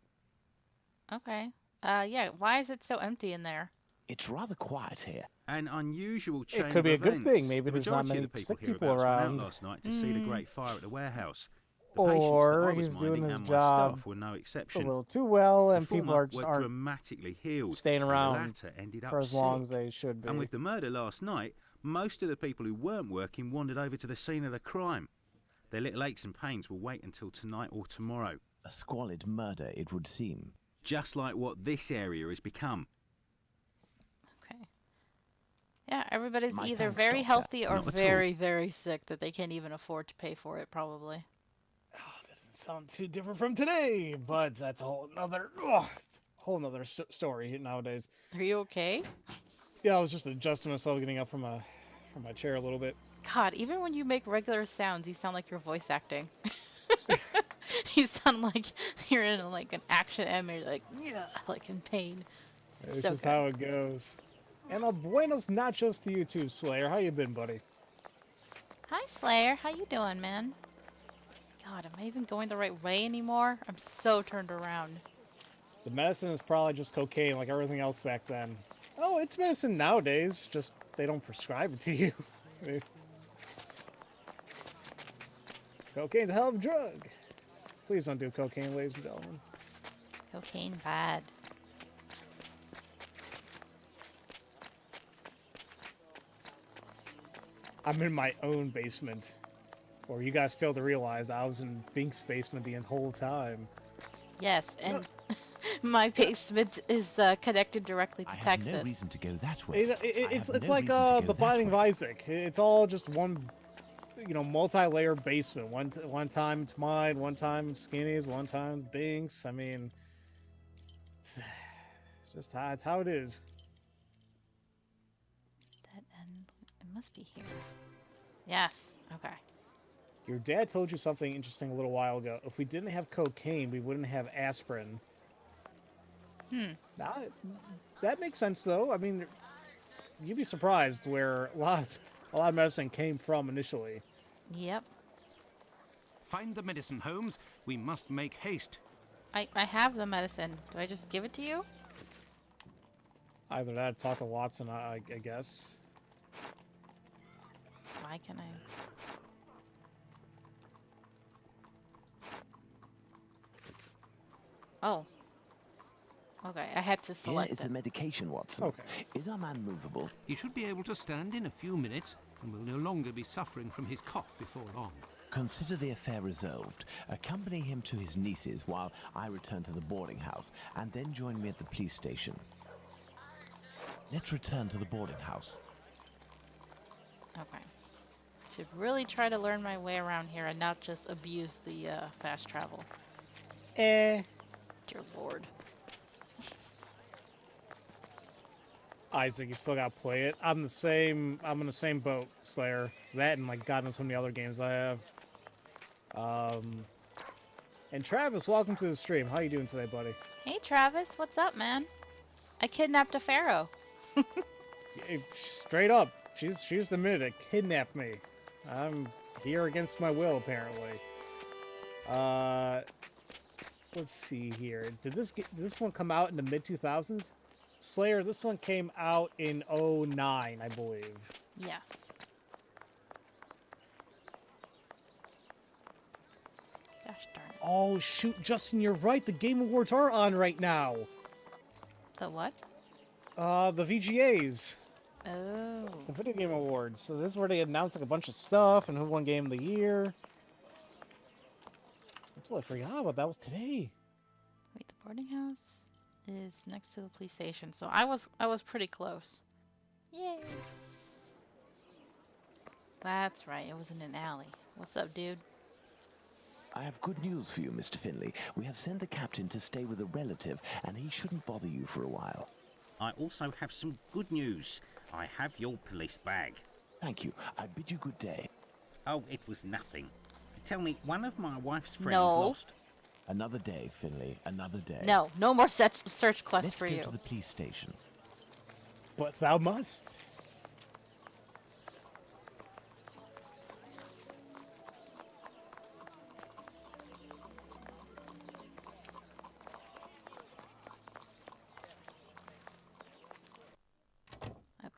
Okay. Yeah, why is it so empty in there? It's rather quiet here. An unusual chain It could be of a good events. thing. Maybe The there's not majority many of the sick people people hereabouts went around. out last night to see the great fire at the warehouse. The Or patients that I was he's doing minding his and my job staff were no A exception. little too well, and The people former are just were aren't dramatically healed, staying and around the latter ended up for as long as sick. they should be. And with the murder last night, most of the people who weren't working wandered over to the scene of the crime. Their little aches and pains will wait until tonight or tomorrow. A squalid murder, it would seem. just like what this area has become. Okay. Yeah, everybody's My either thanks, very Doctor. healthy or Not at all. very, very sick that they can't even afford to pay for it, probably. Oh, doesn't sound too different from today, but that's a whole nother, story nowadays. Are you okay? Yeah, I was just adjusting myself, getting up from my chair a little bit. God, even when you make regular sounds, you sound like you're voice acting. You sound like you're in like an action anime, like yeah, like in pain. It's So just good. how it goes. And a buenos nachos to you too, Slayer. How you been, buddy? Hi Slayer, how you doing, man? God, am I even going the right way anymore? I'm so turned around. The medicine is probably just cocaine, like everything else back then. Oh, it's medicine nowadays. Just they don't prescribe it to you. Cocaine's a hell of a drug. Please don't do cocaine, ladies and gentlemen. Cocaine bad. I'm in my own basement. Or you guys fail to realize I was in Bink's basement the whole time. Yes, and my basement is connected directly to I have Texas. no reason to go that way. It's I have no like reason to go the that Binding of way. Isaac. It's all just one, multi-layer basement. One time it's mine, one time Skinny's, one time Bink's. I mean, it's just it's how it is. Dead end. It must be here. Yes. Okay. Your dad told you something interesting a little while ago. If we didn't have cocaine, we wouldn't have aspirin. Now, that makes sense, though. I mean, you'd be surprised where a lot of medicine came from initially. Yep. Find the medicine, Holmes. We must make haste. I have the medicine. Do I just give it to you? Either that, or talk to Watson, I guess. Why can I? Oh. Okay, I had to Here select is the it. medication, Watson. Okay. Is our man movable? He should be able to stand in a few minutes and will no longer be suffering from his cough before long. Consider the affair resolved. Accompany him to his niece's while I return to the boarding house, and then join me at the police station. Let's return to the boarding house. Okay. I should really try to learn my way around here and not just abuse the fast travel. Dear Lord. Isaac, you still gotta play it. I'm in the same boat, Slayer. That and like God knows how many other games I have. And Travis, welcome to the stream. How you doing today, buddy? Hey Travis, what's up, man? I kidnapped a pharaoh. Straight up, she's the minute that kidnapped me. I'm here against my will, apparently. Let's see here. Did this one come out in the mid 2000s? Slayer, this one came out in 2009, I believe. Yes. Gosh darn it. Oh shoot, Justin, you're right. The Game Awards are on right now. The what? The VGAs. Oh. The Video Game Awards. So this is where they announced like a bunch of stuff and who won Game of the Year. I totally forgot about that. Was today. Wait, the boarding house is next to the police station, so I was pretty close. Yay! That's right, it was in an alley. What's up, dude? I have good news for you, Mr. Finley. We have sent the captain to stay with a relative, and he shouldn't bother you for a while. I also have some good news. I have your police bag. Thank you. I bid you good day. Oh, it was nothing. Tell me, one of my wife's friends No. lost... Another day, Finley. Another day. No, no more search quests Let's for go you. to the police station. But thou must. Okay.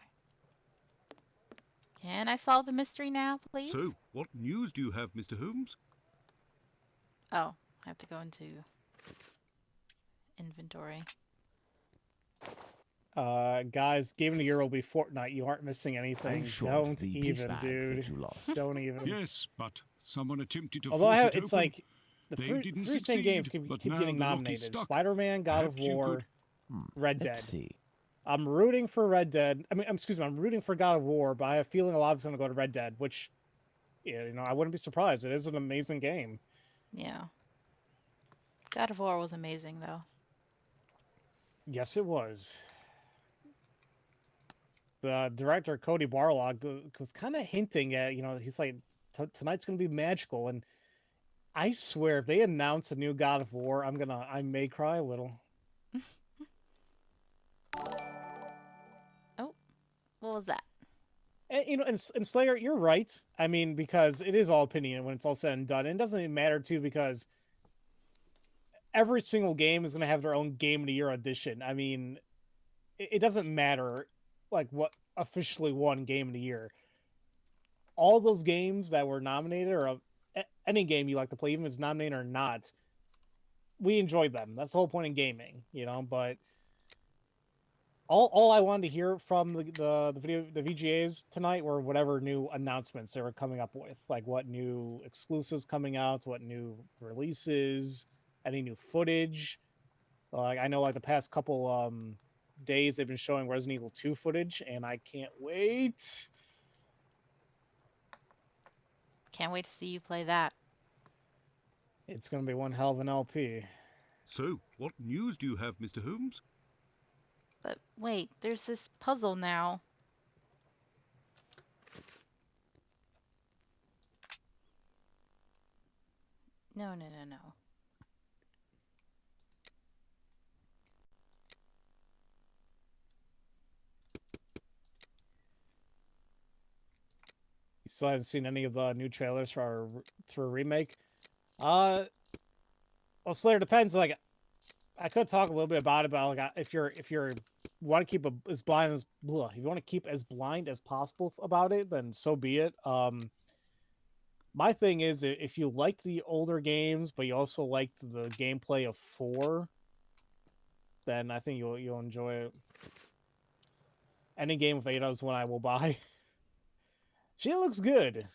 Can I solve the mystery now, please? So, what news do you have, Mr. Holmes? Oh, I have to go into inventory. Guys, Game of the Year will be Fortnite. You aren't missing anything. I'm sure Don't it's the police even, bag dude. that you lost. Don't even. Yes, but someone attempted to Although force I have, it it's open. like the They three didn't three same games succeed, but keep now getting the lock is nominated: stuck. Spider-Man, God of Perhaps you War, could- Red Dead. Let's see. I'm rooting for Red Dead. I mean, excuse me, I'm rooting for God of War, but I have a feeling a lot of it's going to go to Red Dead, which, yeah, you know, I wouldn't be surprised. It is an amazing game. Yeah. God of War was amazing, though. Yes, it was. The director Cody Barlog was kind of hinting at, you know, he's like, tonight's going to be magical, and I swear, if they announce a new God of War, I may cry a little. Oh, what was that? And, you know, and Slayer, you're right. I mean, because it is all opinion when it's all said and done. And it doesn't even matter, too, because every single game is going to have their own Game of the Year edition. I mean, it doesn't matter, like, what officially won Game of the Year. All those games that were nominated, or any game you like to play, even if it's nominated or not, we enjoyed them. That's the whole point in gaming, you know, but all I wanted to hear from the VGAs tonight were whatever new announcements they were coming up with, like what new exclusives coming out, what new releases, any new footage. Like I know, like the past couple days they've been showing Resident Evil 2 footage, and I can't wait. Can't wait to see you play that. It's gonna be one hell of an LP. So, what news do you have, Mr. Holmes? But wait, there's this puzzle now. No. You still haven't seen any of the new trailers for a remake? Well, Slayer, depends. Like, I could talk a little bit about it, but like, if you want to keep as blind as if you want to keep as blind as possible about it, then so be it. My thing is, if you liked the older games, but you also liked the gameplay of 4, then I think you'll enjoy it. Any game of Ada is one I will buy. She looks good.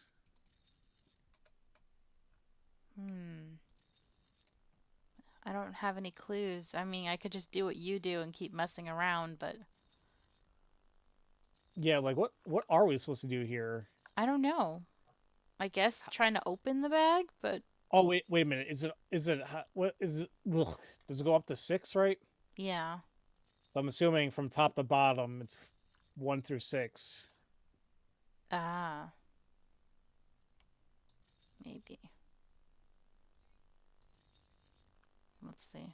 I don't have any clues. I mean, I could just do what you do and keep messing around, but Yeah, like what are we supposed to do here? I don't know. I guess trying to open the bag, but Oh wait a minute. Is it what is it? Ugh. Does it go up to 6, right? yeah. So I'm assuming from top to bottom it's 1 through 6. Ah. Maybe. Let's see.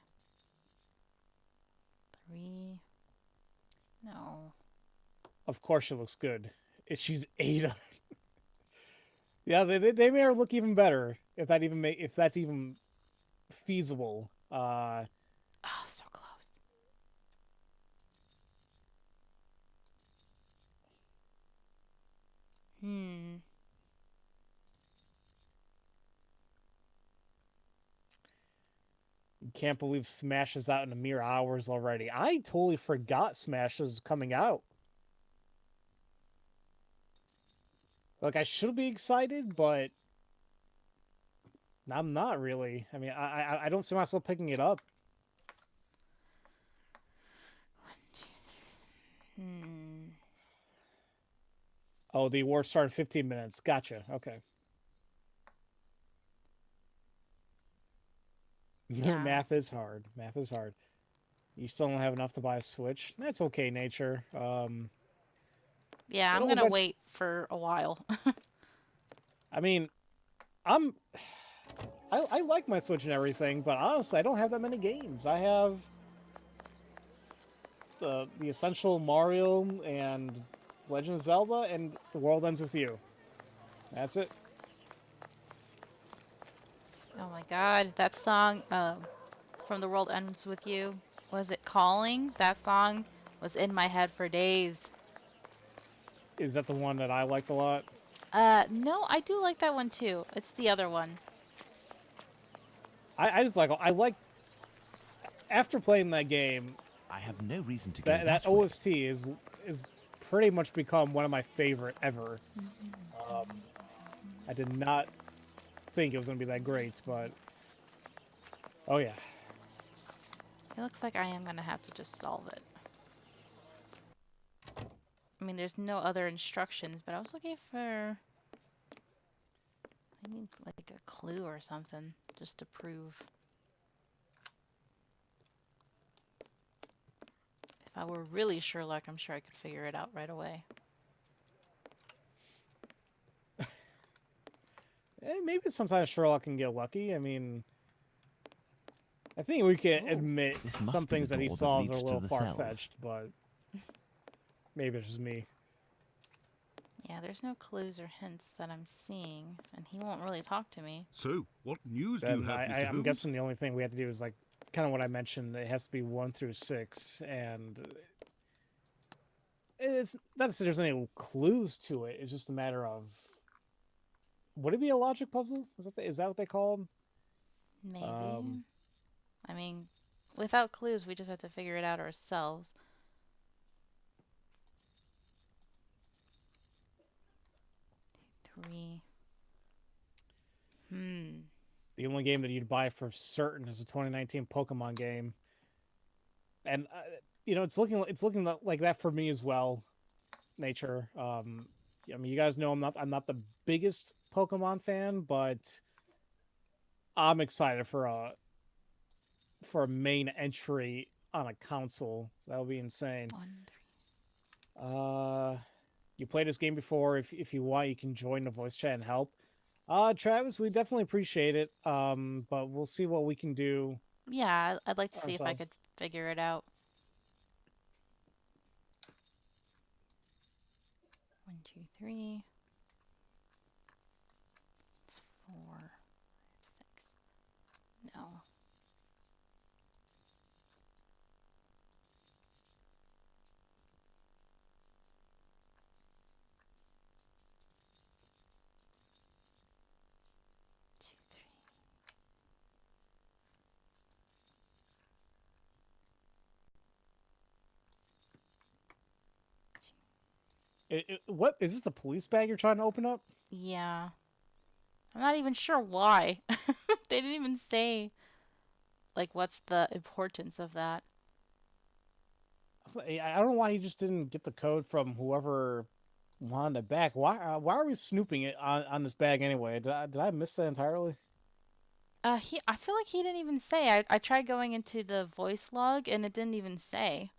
3. No. Of course she looks good. She's Ada. Yeah, they made her look even better if that's even feasible. Oh, so close. Can't believe Smash is out in a mere hours already. I totally forgot Smash is coming out. Like, I should be excited, but I'm not really. I mean, I don't see myself picking it up. 1, 2, 3. Oh, the war started 15 minutes. Gotcha. Okay. Yeah. Math is hard. Math is hard. You still don't have enough to buy a Switch. That's okay, Nature. Yeah, I'm gonna wait for a while. I mean, I like my Switch and everything, but honestly, I don't have that many games. I have the Essential Mario and Legend of Zelda and The World Ends With You. That's it. Oh my god, that song from The World Ends With You, was it Calling? That song was in my head for days. Is that the one that I liked a lot? No, I do like that one too. It's the other one. I after playing that game, I have no reason to go that way. OST is pretty much become one of my favorite ever. I did not think it was going to be that great, but Oh yeah. It looks like I am gonna have to just solve it. I mean, there's no other instructions, but I was looking for... I need, like, a clue or something, just to prove. If I were really Sherlock, I'm sure I could figure it out right away. Maybe sometimes Sherlock can get lucky. I mean, I think we can Ooh. admit This must some be the things that he door that solves are a leads to little the cells. far-fetched, but maybe it's just me. Yeah, there's no clues or hints that I'm seeing, and he won't really talk to me. So, what news do you Then have, Mr. I'm Holmes? guessing the only thing we have to do is like kind of what I mentioned. It has to be 1 through 6, and it's not to say there's any clues to it. It's just a matter of, would it be a logic puzzle? Is that what they call them? Maybe. I mean, without clues, we just have to figure it out ourselves. Three. The only game that you'd buy for certain is a 2019 Pokemon game, and you know it's looking like that for me as well. Nature. I mean, you guys know I'm not the biggest Pokemon fan, but I'm excited for a main entry on a console. That would be insane. 1, 3. You played this game before. If you want, you can join the voice chat and help. Travis, we definitely appreciate it. But we'll see what we can do Yeah, I'd like to see if I ourselves. could figure it out. 1, 2, 3. It's 4, 6. No. 2, 3. What is this? The police bag you're trying to open up? Yeah. I'm not even sure why. They didn't even say, like, what's the importance of that. I don't know why he just didn't get the code from whoever wanted it back. Why are we snooping it on this bag anyway? Did I miss that entirely? I feel like he didn't even say. I tried going into the voice log and it didn't even say.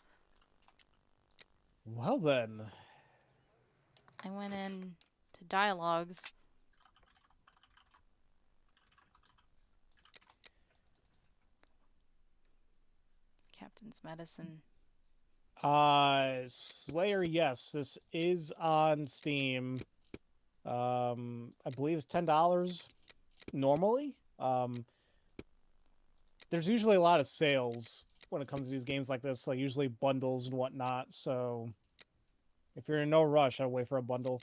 Well then, I went in to dialogues. Captain's medicine. Slayer, yes, this is on Steam. I believe it's $10 normally. There's usually a lot of sales when it comes to these games like this, like usually bundles and whatnot. So if you're in no rush, I'd wait for a bundle.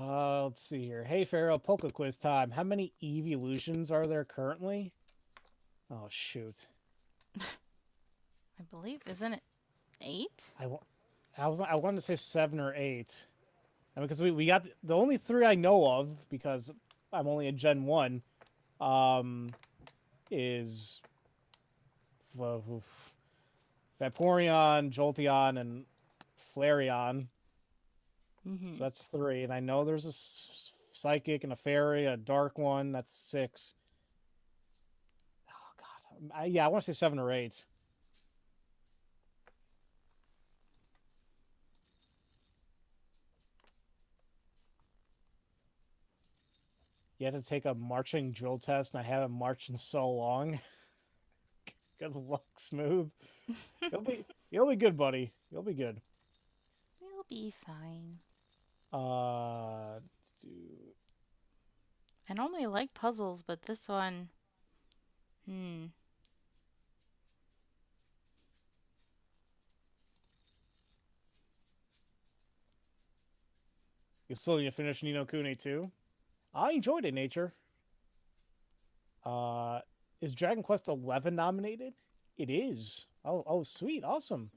Let's see here. Hey, Pharaoh, Poke Quiz time. How many evolutions are there currently? Oh, shoot. I believe, isn't it 8? I wanted to say 7 or 8. I mean, because we got the only 3 I know of, because I'm only a Gen 1, is Vaporeon, Jolteon, and Flareon. So that's 3, and I know there's a Psychic and a Fairy, a Dark one. That's 6. Oh God, yeah, I want to say 7 or 8. You have to take a marching drill test, and I haven't marched in so long. Good luck, Smooth. You'll be good, buddy. You'll be good. We'll be fine. Let's do... I normally like puzzles, but this one... You still need to finish Ni no Kuni too. I enjoyed it, Nature. Is Dragon Quest XI nominated? It is. Oh, sweet, awesome.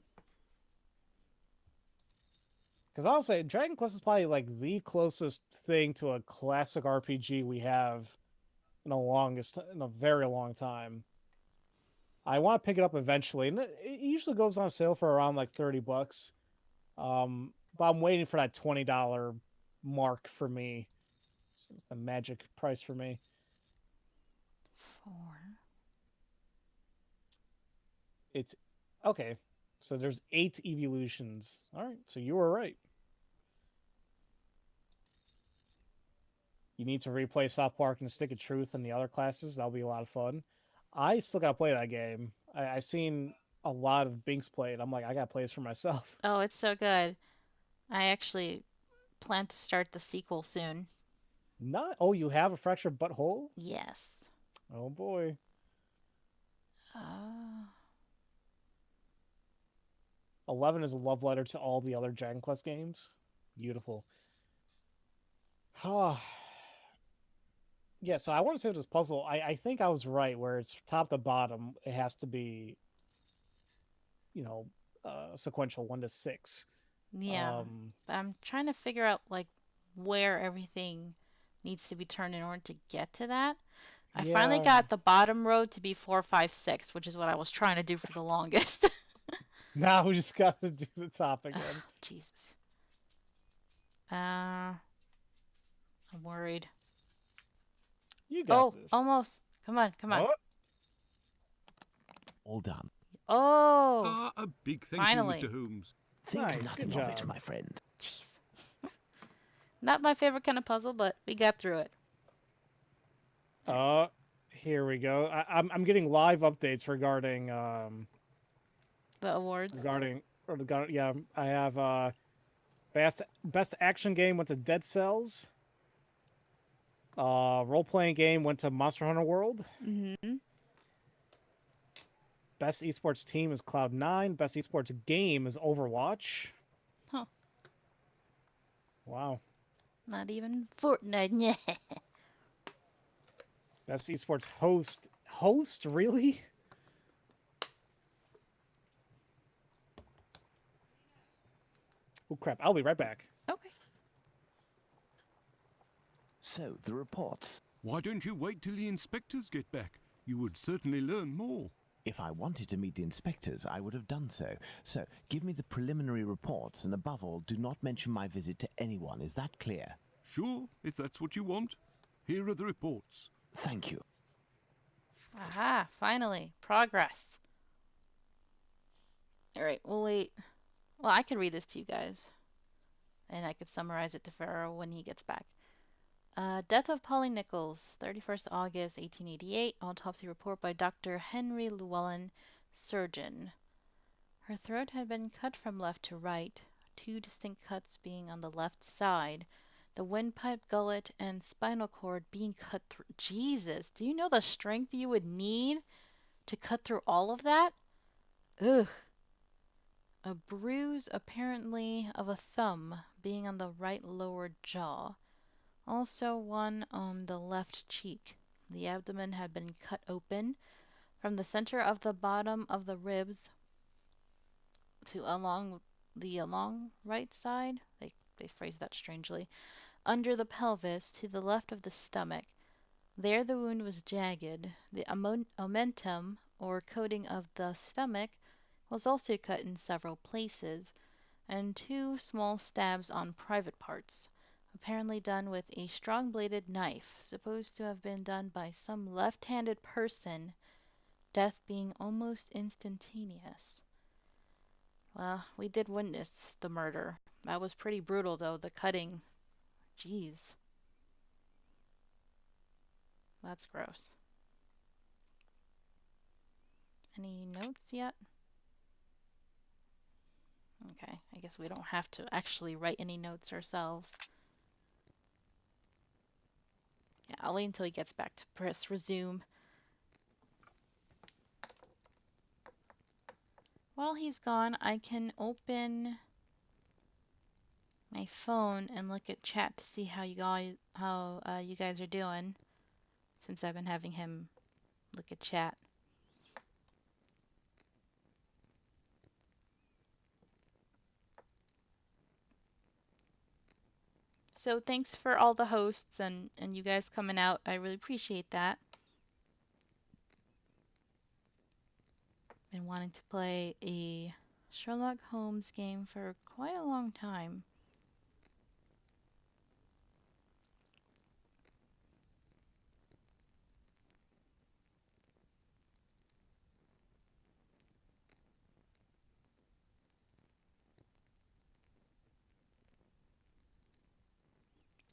Because I'll say Dragon Quest is probably like the closest thing to a classic RPG we have in a very long time. I want to pick it up eventually, and it usually goes on sale for around like $30. But I'm waiting for that $20 mark for me. So it's the magic price for me. 4. It's okay. So there's 8 evolutions. All right, so you were right. You need to replay South Park and Stick of Truth and the other classes. That'll be a lot of fun. I still gotta play that game. I've seen a lot of Binks play it. I'm like, I gotta play this for myself. Oh, it's so good. I actually plan to start the sequel soon. Not. Oh, you have a fractured butthole? Yes. Oh boy. Oh. 11 is a love letter to all the other Dragon Quest games. Beautiful. Yeah, so I want to say with this puzzle, I think I was right where it's top to bottom. It has to be, sequential 1 to 6. Yeah. But I'm trying to figure out like where everything needs to be turned in order to get to that. I finally got the bottom row to be 4, 5, 6, which is what I was trying to do for the longest. Now we just got to do the top again. Jesus. I'm worried. You got this. Almost. Come on. Oh. All done. Oh. A big thank Finally. you, Mr. Holmes. Think Nice, nothing good of it, job. my friend. Jeez. Not my favorite kind of puzzle, but we got through it. Here we go. I'm getting live updates regarding The awards. yeah, I have best action game went to Dead Cells. Role playing game went to Monster Hunter World. Mm-hmm. Best esports team is Cloud9. Best esports game is Overwatch. Huh. Wow. Not even Fortnite. Yeah. Best esports host. Host? Really? Oh, crap. I'll be right back. Okay. So, the reports. Why don't you wait till the inspectors get back? You would certainly learn more. If I wanted to meet the inspectors, I would have done so. So, give me the preliminary reports, and above all, do not mention my visit to anyone. Is that clear? Sure, if that's what you want. Here are the reports. Thank you. Aha, finally. Progress. Alright, we'll wait. Well, I could read this to you guys. And I could summarize it to Pharaoh when he gets back. Death of Polly Nichols, 31st August 1888. Autopsy report by Dr. Henry Llewellyn, surgeon. Her throat had been cut from left to right, 2 distinct cuts being on the left side. The windpipe, gullet, and spinal cord being cut through. Jesus, do you know the strength you would need to cut through all of that? Ugh. A bruise, apparently of a thumb, being on the right lower jaw. Also one on the left cheek. The abdomen had been cut open from the center of the bottom of the ribs to along right side. They phrased that strangely. Under the pelvis to the left of the stomach. There the wound was jagged. The omentum, or coating of the stomach, was also cut in several places, and 2 small stabs on private parts, apparently done with a strong-bladed knife, supposed to have been done by some left-handed person, death being almost instantaneous. Well, we did witness the murder. That was pretty brutal, though, the cutting. Jeez. That's gross. Any notes yet? Okay, I guess we don't have to actually write any notes ourselves. Yeah, I'll wait until he gets back to press resume. While he's gone, I can open my phone and look at chat to see how you guys are doing, since I've been having him look at chat. So thanks for all the hosts and you guys coming out. I really appreciate that. Been wanting to play a Sherlock Holmes game for quite a long time.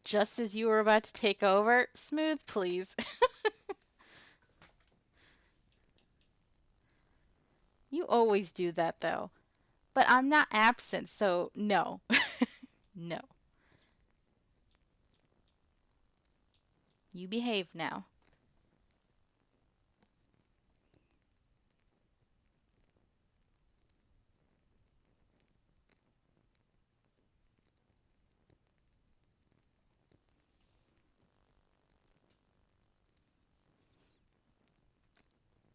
Just as you were about to take over, Smooth, please. You always do that, though. But I'm not absent, so no. No. You behave now.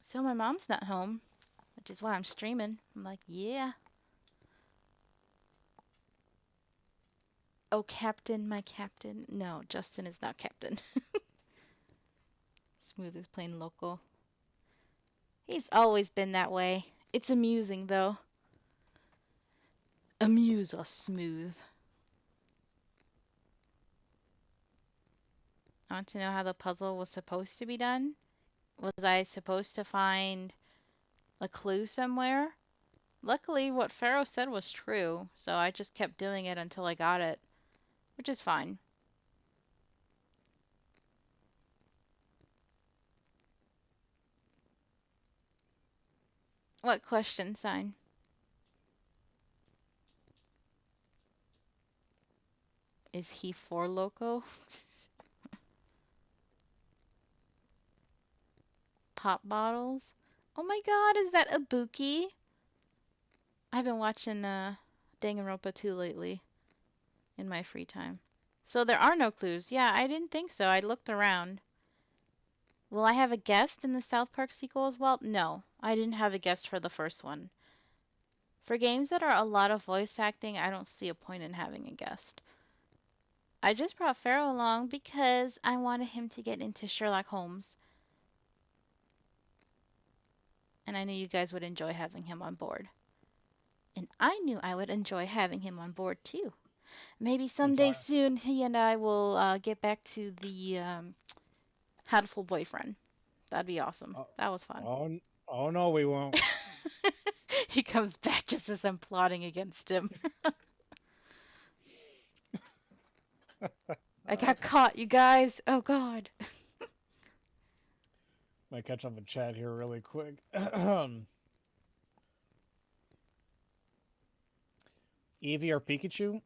So my mom's not home, which is why I'm streaming. I'm like, yeah. Oh, Captain, my Captain. No, Justin is not Captain. Smooth is playing local. He's always been that way. It's amusing, though. Amuse us, Smooth. I want to know how the puzzle was supposed to be done. Was I supposed to find a clue somewhere? Luckily, what Pharaoh said was true, so I just kept doing it until I got it, which is fine. What question sign? Is he for Loco? Pop bottles? Oh my god, is that Ibuki? I've been watching Danganronpa 2 lately in my free time. So there are no clues. Yeah, I didn't think so. I looked around. Will I have a guest in the South Park sequel as well? No, I didn't have a guest for the first one. For games that are a lot of voice acting, I don't see a point in having a guest. I just brought Pharaoh along because I wanted him to get into Sherlock Holmes. And I knew you guys would enjoy having him on board. And I knew I would enjoy having him on board too. Maybe someday soon he and I will get back to the Hatful Boyfriend. That'd be awesome. That was fun. Oh no, we won't. He comes back just as I'm plotting against him. I got caught, you guys. Oh god. Might catch up in chat here really quick. Eevee or Pikachu?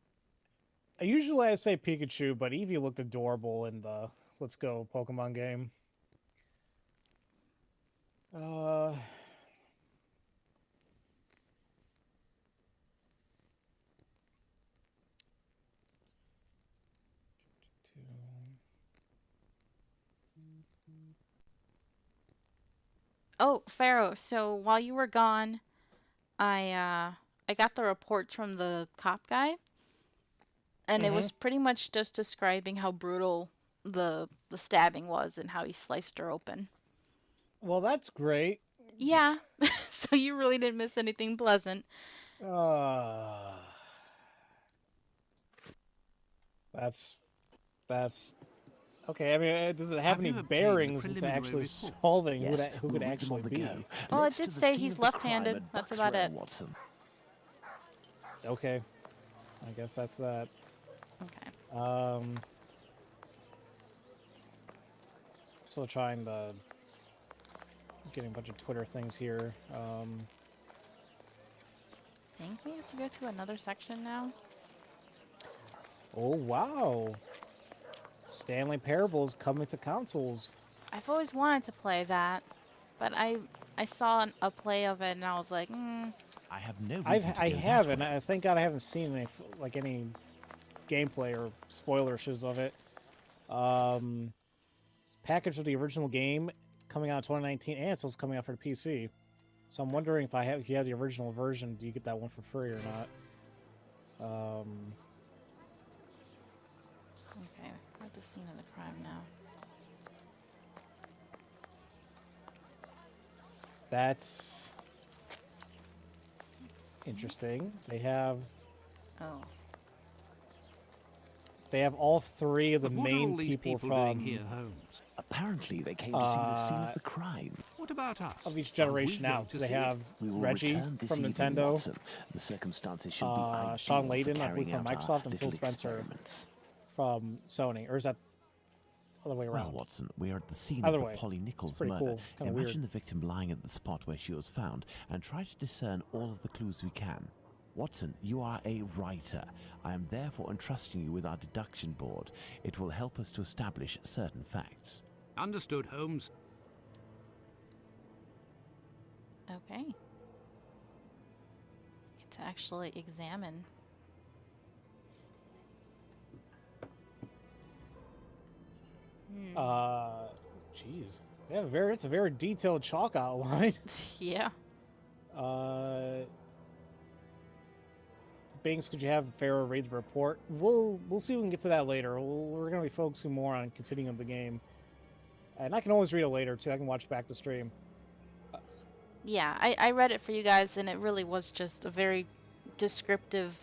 Usually I say Pikachu, but Eevee looked adorable in the Let's Go Pokemon game. Oh, Pharaoh, so while you were gone, I got the reports from the cop guy, and it was pretty much just describing how brutal the stabbing was and how he sliced her open. Well, that's great. Yeah. So you really didn't miss anything pleasant. That's okay. I mean, does it have any bearings into actually solving who could actually be? Well, it did say he's left-handed. That's about it. Watson. Okay, I guess that's that. Okay. Still trying to getting a bunch of Twitter things here. I think we have to go to another section now. Oh wow! Stanley Parables coming to consoles. I've always wanted to play that, but I saw a play of it and I was like, I have no. I haven't. Thank God I haven't seen any gameplay or spoilershes of it. It's a package of the original game coming out in 2019, and it's also coming out for the PC. So I'm wondering if you have the original version, do you get that one for free or not? Okay, we're at the scene of the crime now. That's interesting. They have Oh. all three of the But what are main all these people people doing from here, Holmes? Apparently, they came to see the scene of the crime. What about us? of each Are we generation going out. to They see it? have We will Reggie return this from evening, Nintendo, Watson. The circumstances should be ideal Sean for Layden, I believe, carrying from out Microsoft, our and Phil little Spencer experiments. from Sony. Or is that other way Well, around? Watson, we are at the scene Either of the way, Polly it's Nichols pretty murder. cool. It's kind of Imagine weird. the victim lying at the spot where she was found and try to discern all of the clues we can. Watson, you are a writer. I am therefore entrusting you with our deduction board. It will help us to establish certain facts. Understood, Holmes. Okay. Get to actually examine. Jeez. They have it's a very detailed chalk outline. Yeah. Banks, could you have Pharaoh read the report? We'll see if we can get to that later. We're going to be focusing more on continuing the game. And I can always read it later, too. I can watch back the stream. Yeah, I read it for you guys, and it really was just a very descriptive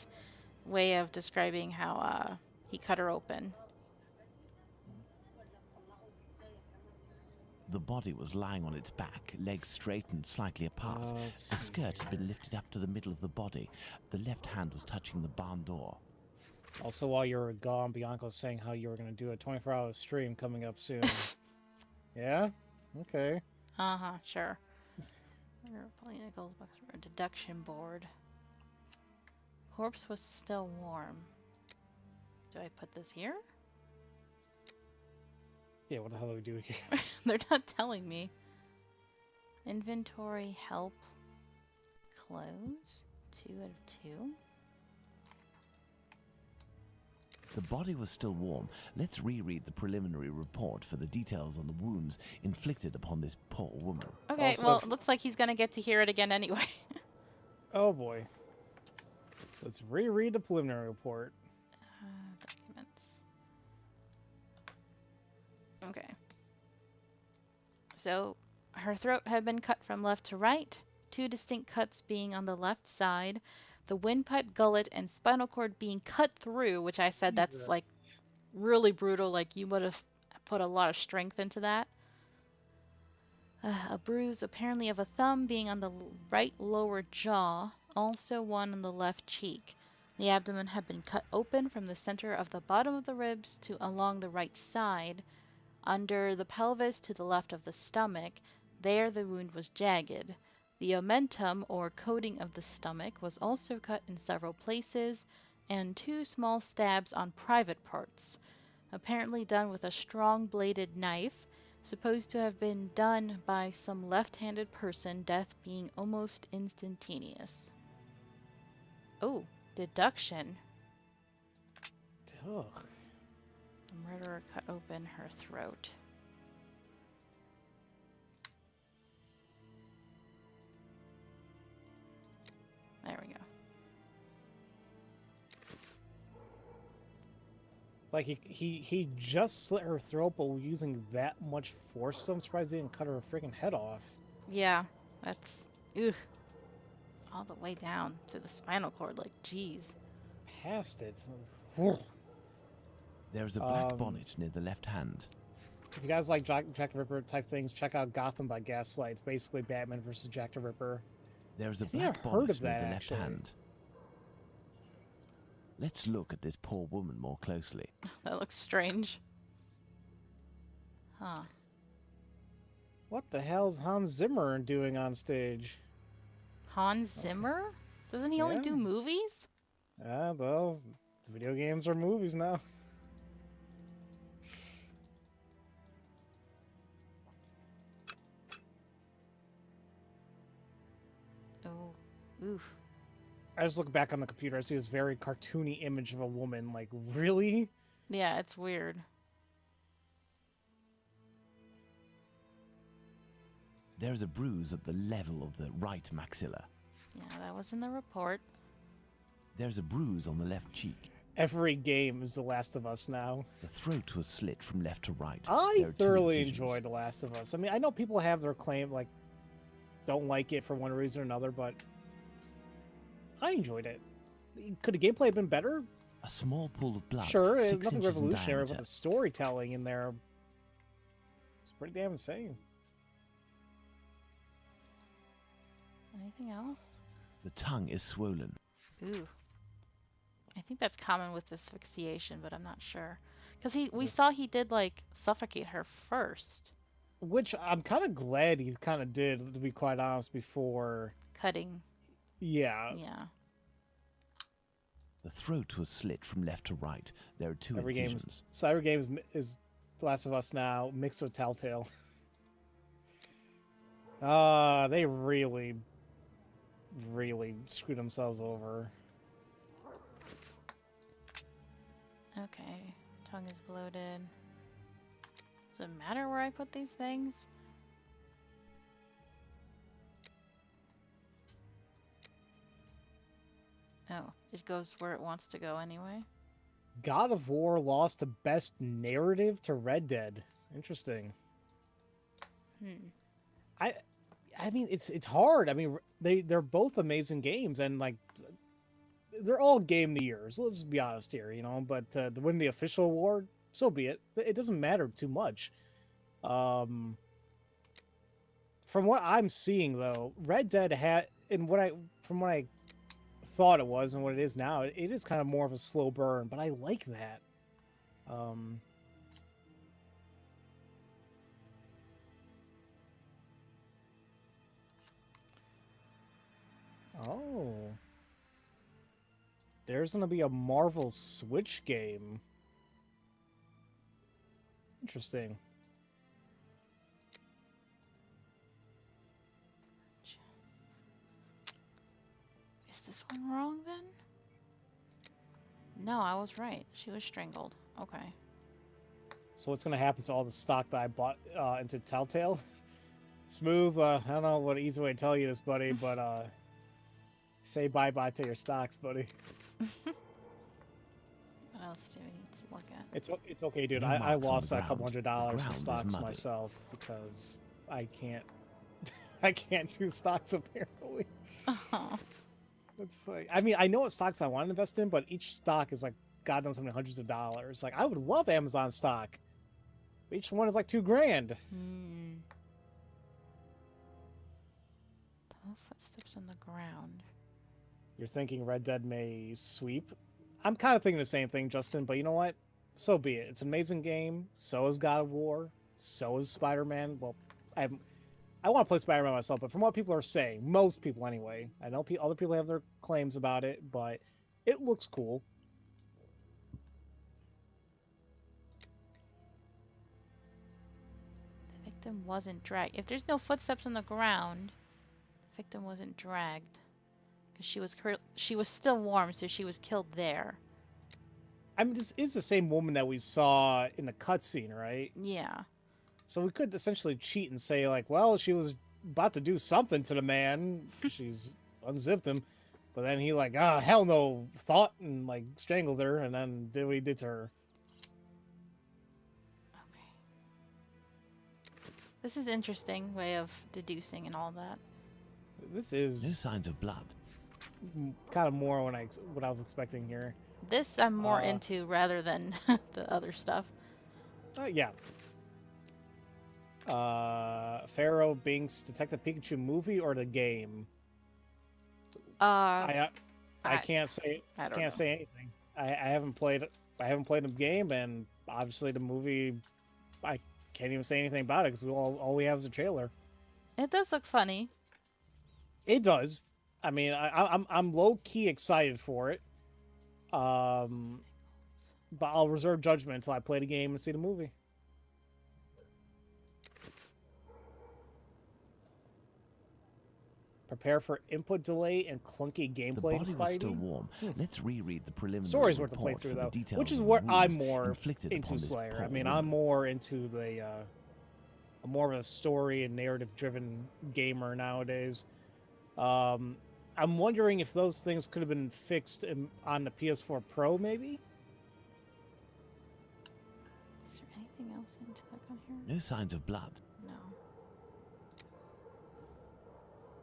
way of describing how he cut her open. The body was lying on its back, legs straightened slightly apart. The skirt had been lifted up to the middle of the body. The left hand was touching the barn door. Also, while you were gone, Bianca was saying how you were going to do a 24-hour stream coming up soon. Yeah? Okay. Uh-huh, sure. Polly Nichols box for a deduction board. Corpse was still warm. Do I put this here? Yeah, what the hell do we do here? They're not telling me. Inventory, help, close. 2 out of 2. The body was still warm. Let's reread the preliminary report for the details on the wounds inflicted upon this poor woman. Okay, Also, well, it looks like he's gonna get to hear it again anyway. Oh boy. Let's reread the preliminary report. Documents. Okay. So, her throat had been cut from left to right, 2 distinct cuts being on the left side, the windpipe, gullet, and spinal cord being cut through, which I said that's Jesus. like really brutal, like you would have put a lot of strength into that. A bruise apparently of a thumb being on the right lower jaw, also one on the left cheek. The abdomen had been cut open from the center of the bottom of the ribs to along the right side, under the pelvis to the left of the stomach. There the wound was jagged. The omentum, or coating of the stomach, was also cut in several places, and 2 small stabs on private parts, apparently done with a strong-bladed knife, supposed to have been done by some left-handed person, death being almost instantaneous. Oh, deduction. Ugh. The murderer cut open her throat. There we go. Like, he just slit her throat, but using that much force, so I'm surprised they didn't cut her freaking head off. Yeah, that's... Ugh. All the way down to the spinal cord, like, jeez. Past it. There is a black bonnet near the left hand. If you guys like Jack the Ripper type things, check out Gotham by Gaslight. It's basically Batman versus Jack the Ripper. There is a think black I've heard bonnet of near that, the left actually. hand. Let's look at this poor woman more closely. That looks strange. Huh. What the hell's Hans Zimmer doing on stage? Hans Zimmer? Doesn't he only Yeah. do movies? Well, video games are movies now. Oh, oof. I just look back on the computer. I see this very cartoony image of a woman. Like, really? Yeah, it's weird. There's a bruise at the level of the right maxilla. Yeah, that was in the report. There's a bruise on the left cheek. Every game is The Last of Us now. The throat was slit from left to right. I There are two thoroughly incisions. enjoyed The Last of Us. I mean, I know people have their claim, like, don't like it for one reason or another, but I enjoyed it. Could the gameplay have been better? A small pool of blood. Sure, 6 it's nothing inches in revolutionary, but diameter. the storytelling in there is pretty damn insane. Anything else? The tongue is swollen. Ooh. I think that's common with asphyxiation, but I'm not sure. Because we saw he did, like, suffocate her first. Which I'm kind of glad he kind of did, to be quite honest, before... Cutting. Yeah. Yeah. The throat was slit from left to right. There are 2 Every game incisions. is The Last of Us now, mixed with Telltale. They really screwed themselves over. Okay. Tongue is bloated. Does it matter where I put these things? Oh, it goes where it wants to go anyway. God of War lost the best narrative to Red Dead. Interesting. I mean, it's hard. I mean, they're both amazing games, and like they're all game of the year. So let's just be honest here, you know. But to win the official award, so be it. It doesn't matter too much. From what I'm seeing, though, Red Dead had, from what I thought it was and what it is now, it is kind of more of a slow burn. But I like that. Oh. There's going to be a Marvel Switch game. Interesting. Is this one wrong then? No, I was right. She was strangled. Okay. So what's going to happen to all the stock that I bought into Telltale? Smooth, I don't know what easy way to tell you this, buddy, but say bye-bye to your stocks, buddy. What else do we need to look at? It's okay, dude. No I marks on lost the a couple ground. $100 The in ground is stocks muddy. myself because I can't I can't do stocks apparently. Oh. It's like, I mean, I know what stocks I want to invest in, but each stock is like God knows how many hundreds of dollars. Like, I would love Amazon stock. Each one is like $2,000. 12 footsteps on the ground. You're thinking Red Dead may sweep? I'm kind of thinking the same thing, Justin, but you know what? So be it. It's an amazing game. So is God of War. So is Spider-Man. Well, I want to play Spider-Man myself, but from what people are saying, most people anyway, I know other people have their claims about it, but it looks cool. The victim wasn't dragged. If there's no footsteps on the ground, the victim wasn't dragged. Because she was still warm, so she was killed there. I mean, this is the same woman that we saw in the cutscene, right? Yeah. So we could essentially cheat and say, like, well, she was about to do something to the man. She's unzipped him. But then he, like, hell no, thought and, like, strangled her and then did what he did to her. Okay. This is interesting way of deducing and all that. This No is signs of blood. kind of more what I was expecting here. This I'm more into rather than the other stuff. Yeah. Pharaoh Binks Detective Pikachu movie or the game? I can't say I don't can't know. say anything. I haven't played the game, and obviously the movie I can't even say anything about it because all we have is a trailer. It does look funny. It does. I mean, I'm low key excited for it. But I'll reserve judgment until I play the game and see the movie. Prepare for input delay and clunky The gameplay. body in was still Spidey. warm. Let's reread the preliminary Story's worth to play report through for the though, details which is of the what I'm wounds more inflicted into upon this Slayer. I poor mean, woman. I'm more into the I'm more of a story and narrative-driven gamer nowadays. I'm wondering if those things could have been fixed on the PS4 Pro, maybe. Is there anything else I need to look on here? No signs of blood. No.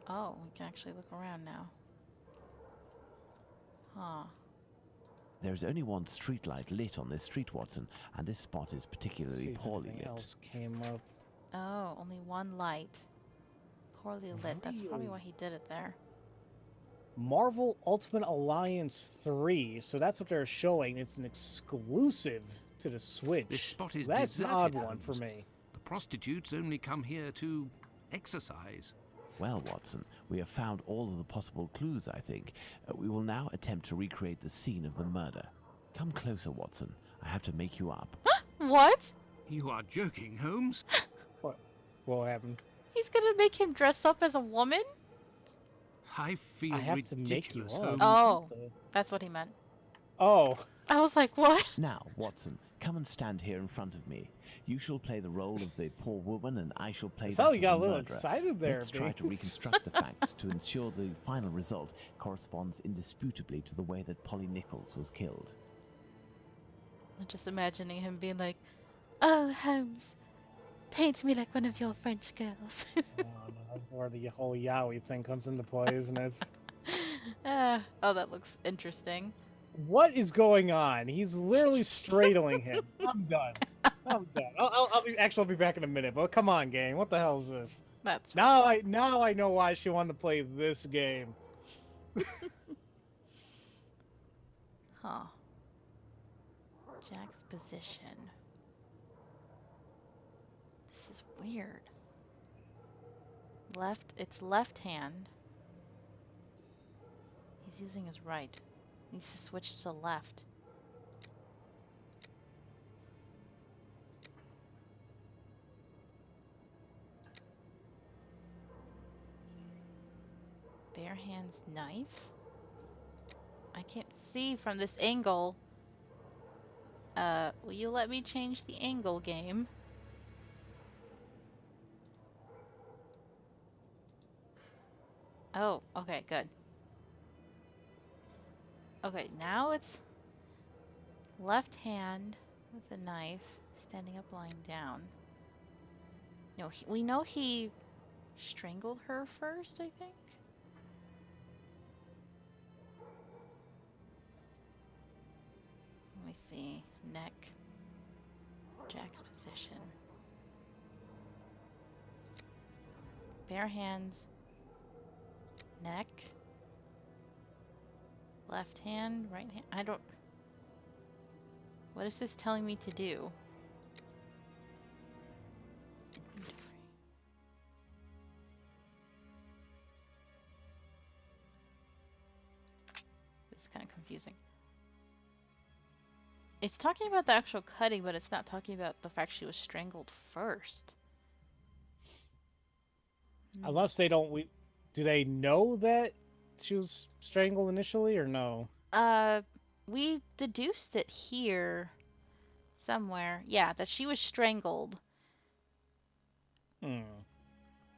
Oh, we can actually look around now. Huh. There is only one streetlight lit on this street, Watson, and this spot is particularly See if poorly anything lit. else came up. Oh, only one light. Poorly lit. That's probably why he did it there. Marvel Ultimate Alliance 3. So that's what they're showing. It's an exclusive to the Switch. This spot is That's an deserted, odd one for Holmes. me. The prostitutes only come here to exercise. Well, Watson, we have found all of the possible clues, I think. We will now attempt to recreate the scene of the murder. Come closer, Watson. I have to make you up. What? You are joking, Holmes? What happened? He's gonna make him dress up as a woman? I feel I have to make you ridiculous, up. Holmes. Oh, that's what he meant. Oh. I was like, what? Now, Watson, come and stand here in front of me. You shall play the role of the poor woman, and I shall play I that saw of you the got a little murderer. excited there, Let's try to Binks. reconstruct the facts to ensure the final result corresponds indisputably to the way that Polly Nichols was killed. I'm just imagining him being like, "Oh, Holmes, paint me like one of your French girls." Oh, no, that's where the whole yaoi thing comes into play, isn't it? Oh, that looks interesting. What is going on? He's literally straddling him. I'm done. I'm done. I'll be back in a minute. But come on, gang. What the hell is this? That's Now I know why she wanted to play this game. Huh. Jack's position. This is weird. It's left hand. He's using his right. Needs to switch to left. Bare hands knife? I can't see from this angle. Will you let me change the angle, game? Oh, okay, good. Okay, now it's left hand with the knife, standing up, lying down. No, we know he strangled her first, I think. Let me see. Neck. Jack's position. Bare hands. Neck. Left hand, right hand. I don't... What is this telling me to do? Inventory. This is kind of confusing. It's talking about the actual cutting, but it's not talking about the fact she was strangled first. Unless they don't... Do they know that she was strangled initially, or no? We deduced it here somewhere. Yeah, that she was strangled. Hmm.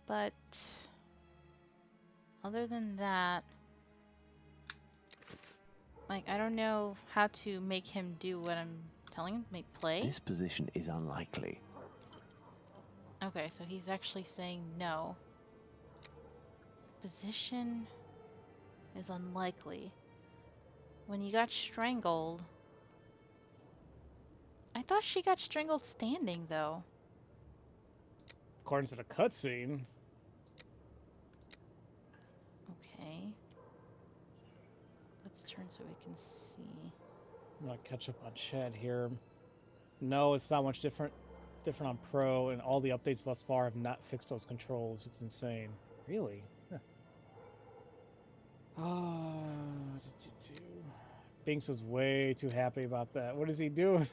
But other than that, like, I don't know how to make him do what I'm telling him. Make play? This position is unlikely. Okay, so he's actually saying no. Position is unlikely. When you got strangled... I thought she got strangled standing, though. According to the cutscene. Okay. Let's turn so we can see. I'm gonna catch up on chat here. No, it's not much different on Pro, and all the updates thus far have not fixed those controls. It's insane. Really? Huh. Binks was way too happy about that. What is he doing?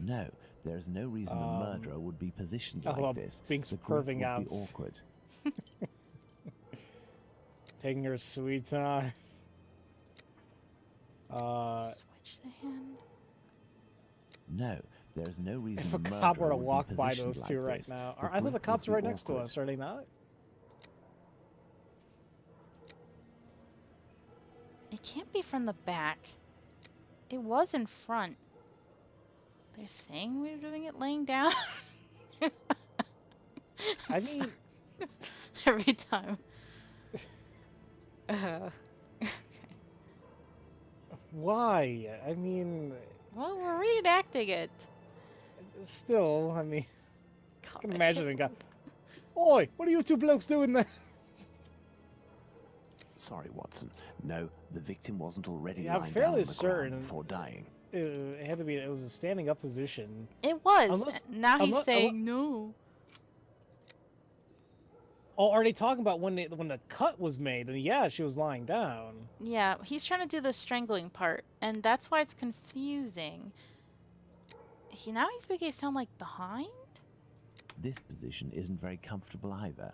No, there is no reason the murderer would be positioned like this. Binks The group perving would out. be awkward. Taking her sweet time. Switch the hand. No, there is no reason If a the cop were murderer to would walk be by positioned those like two right this. now. The I thought the grip cops would are be right next to awkward. us, are they not? It can't be from the back. It was in front. They're saying we were doing it laying down? I mean, every time. why? I mean, Well, we're reenacting it. still, I mean, I God, can I imagine can't a guy. Oi, what are you two blokes doing there? Sorry, Watson. No, the victim wasn't already Yeah, I'm lying fairly down on the certain ground before dying. It had to be. It was a standing up position. It was. Unless- Now he's unless- saying no. Oh, are they talking about when the cut was made? And yeah, she was lying down. Yeah, he's trying to do the strangling part, and that's why it's confusing. Now he's making it sound like behind? This position isn't very comfortable either.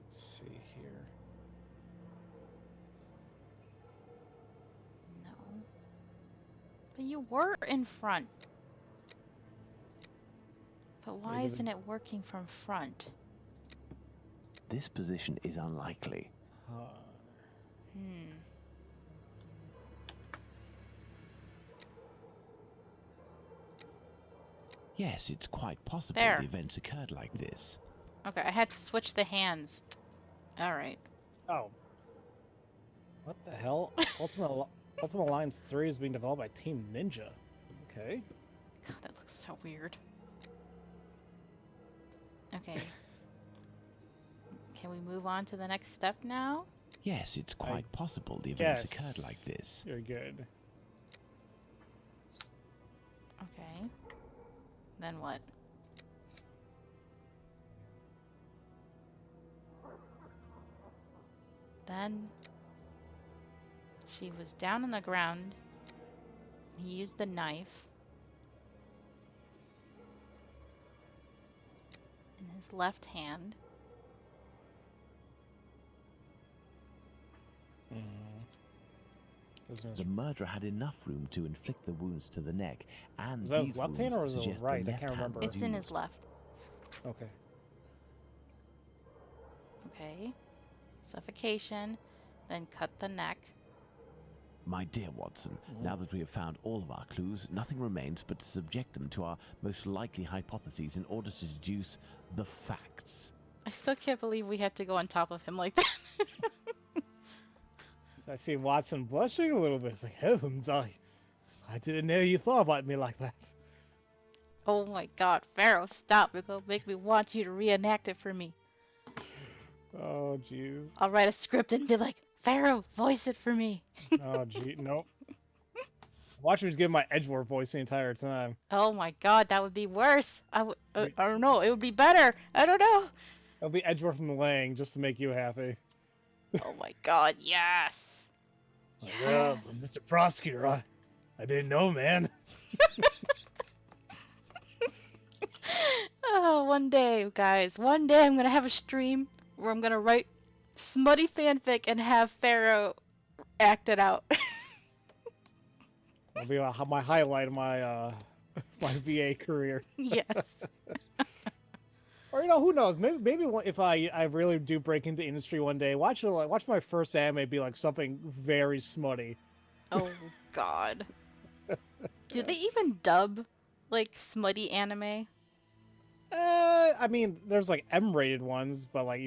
Let's see here. No. But you were in front. But why Maybe the- isn't it working from front? This position is unlikely. Yes, it's quite possible There. the events occurred like this. Okay, I had to switch the hands. Alright. Oh. What the hell? Ultimate Alliance 3 is being developed by Team Ninja. Okay. God, that looks so weird. Okay. Can we move on to the next step now? Yes, it's quite possible the events occurred like this. You're good. Okay. Then what? Then she was down on the ground. He used the knife in his left hand. The murderer had enough room to inflict the wounds to the neck, and Was that his these left hand or wounds was it suggest the right? I left can't hand remember. was It's in his used. left. Okay. Okay. Suffocation. Then cut the neck. My dear Watson, now that we have found all of our clues, nothing remains but to subject them to our most likely hypotheses in order to deduce the facts. I still can't believe we had to go on top of him like that. I see Watson blushing a little bit. It's like, Holmes, I didn't know you thought about me like that. Oh my god, Pharaoh, stop. You're gonna make me want you to reenact it for me. Oh, jeez. I'll write a script and be like, Pharaoh, voice it for me. Oh, gee, nope. Watch me just give my Edgeworth voice the entire time. Oh my god, that would be worse. I don't know. It would be better. I don't know. It'll be Edgeworth from the Lang just to make you happy. Oh my god, yes. Yeah, Mr. Prosecutor, I didn't know, man. Oh, one day, guys. One day I'm gonna have a stream where I'm gonna write smutty fanfic and have Pharaoh act it out. That'll be my highlight of my my VA career. Yes. Or who knows? Maybe if I really do break into industry one day, watch my first anime be like something very smutty. Oh god. Do they even dub like smutty anime? I mean, there's like M-rated ones, but like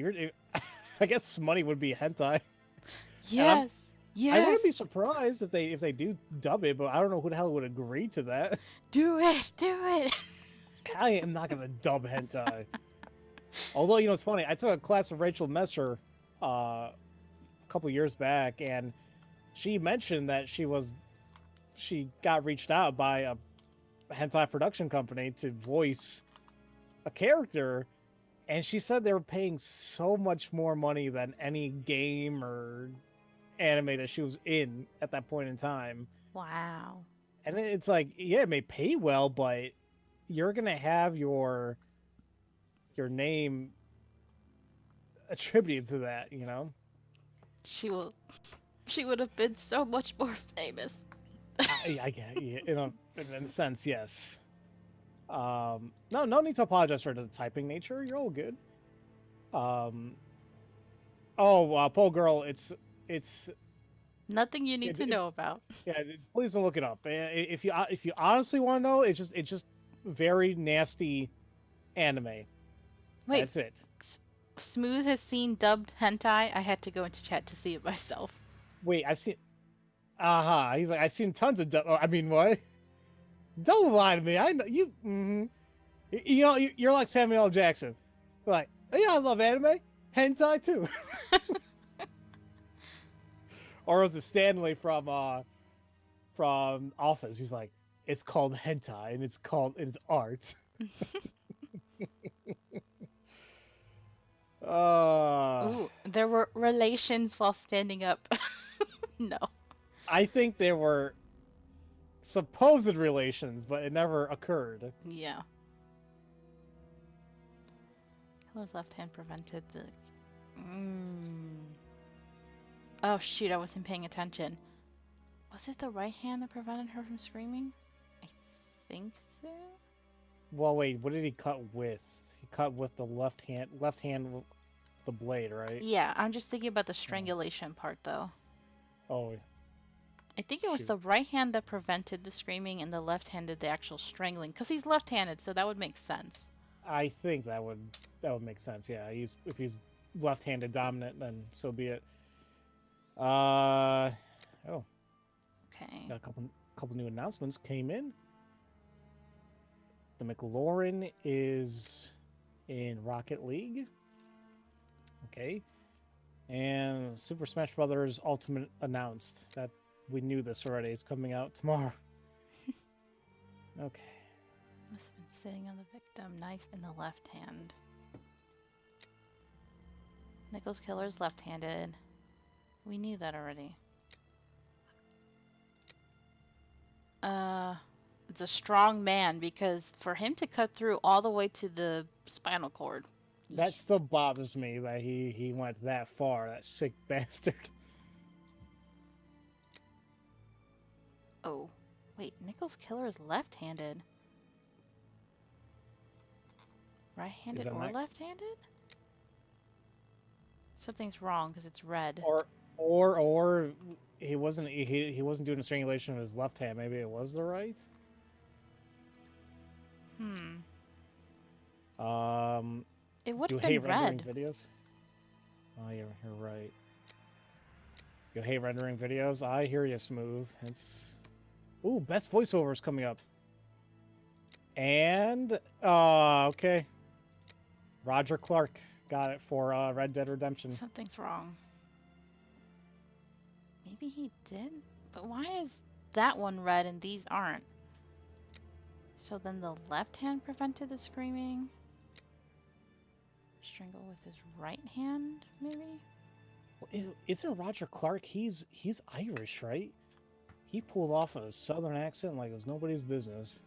I guess smutty would be hentai. Yes. Yes. I wouldn't be surprised if they do dub it, but I don't know who the hell would agree to that. Do it. Do it. I am not gonna dub hentai. Although, it's funny, I took a class with Rachel Messer a couple years back, and she mentioned that she got reached out by a hentai production company to voice a character, and she said they were paying so much more money than any game or anime that she was in at that point in time. Wow. And it's like, yeah, it may pay well, but you're gonna have your name attributed to that, you know? She will. She would have been so much more famous. I get yeah, in a sense, yes. No need to apologize for the typing nature. You're all good. Poor girl. It's Nothing you need it, to it, know about. yeah. Please don't look it up. If you honestly want to know, it's just very nasty anime. Wait, That's it. Smooth has seen dubbed hentai. I had to go into chat to see it myself. Wait, I've seen. He's like, I've seen tons of. I mean, what? Don't lie to me. I know you. You know, you're like Samuel L. Jackson. Like, yeah, I love anime, hentai too. Or was it Stanley from Office? He's like, it's called hentai and it's art. Ooh, there were relations while standing up. No. I think there were supposed relations, but it never occurred. Yeah. Hiller's left hand prevented the... Oh shoot, I wasn't paying attention. Was it the right hand that prevented her from screaming? I think so. Well, wait, what did he cut with? He cut with the left hand with the blade, right? Yeah, I'm just thinking about the strangulation part though. Oh. I think it was Shoot. the right hand that prevented the screaming and the left hand did the actual strangling. Because he's left-handed, so that would make sense. I think that would make sense. Yeah, if he's left-handed dominant, then so be it. Okay. Got a couple new announcements came in. The McLaurin is in Rocket League. Okay. And Super Smash Bros. Ultimate announced. That we knew this already. It's coming out tomorrow. Okay. Must have been sitting on the victim, knife in the left hand. Nichols Killer's left-handed. We knew that already. It's a strong man because for him to cut through all the way to the spinal cord. That still bothers me that he went that far, that sick bastard. Oh, wait, Nichols Killer is left-handed. Right-handed or left-handed? Something's wrong because it's red. Or he wasn't doing a strangulation with his left hand. Maybe it was the right. It would you have been red. Videos? Oh, you're right. You hate rendering videos? I hear you, Smooth. It's best voiceovers coming up. And okay. Roger Clark got it for Red Dead Redemption. Something's wrong. Maybe he did? But why is that one red and these aren't? So then the left hand prevented the screaming? Strangle with his right hand, maybe? Well, isn't Roger Clark? He's Irish, right? He pulled off a southern accent like it was nobody's business.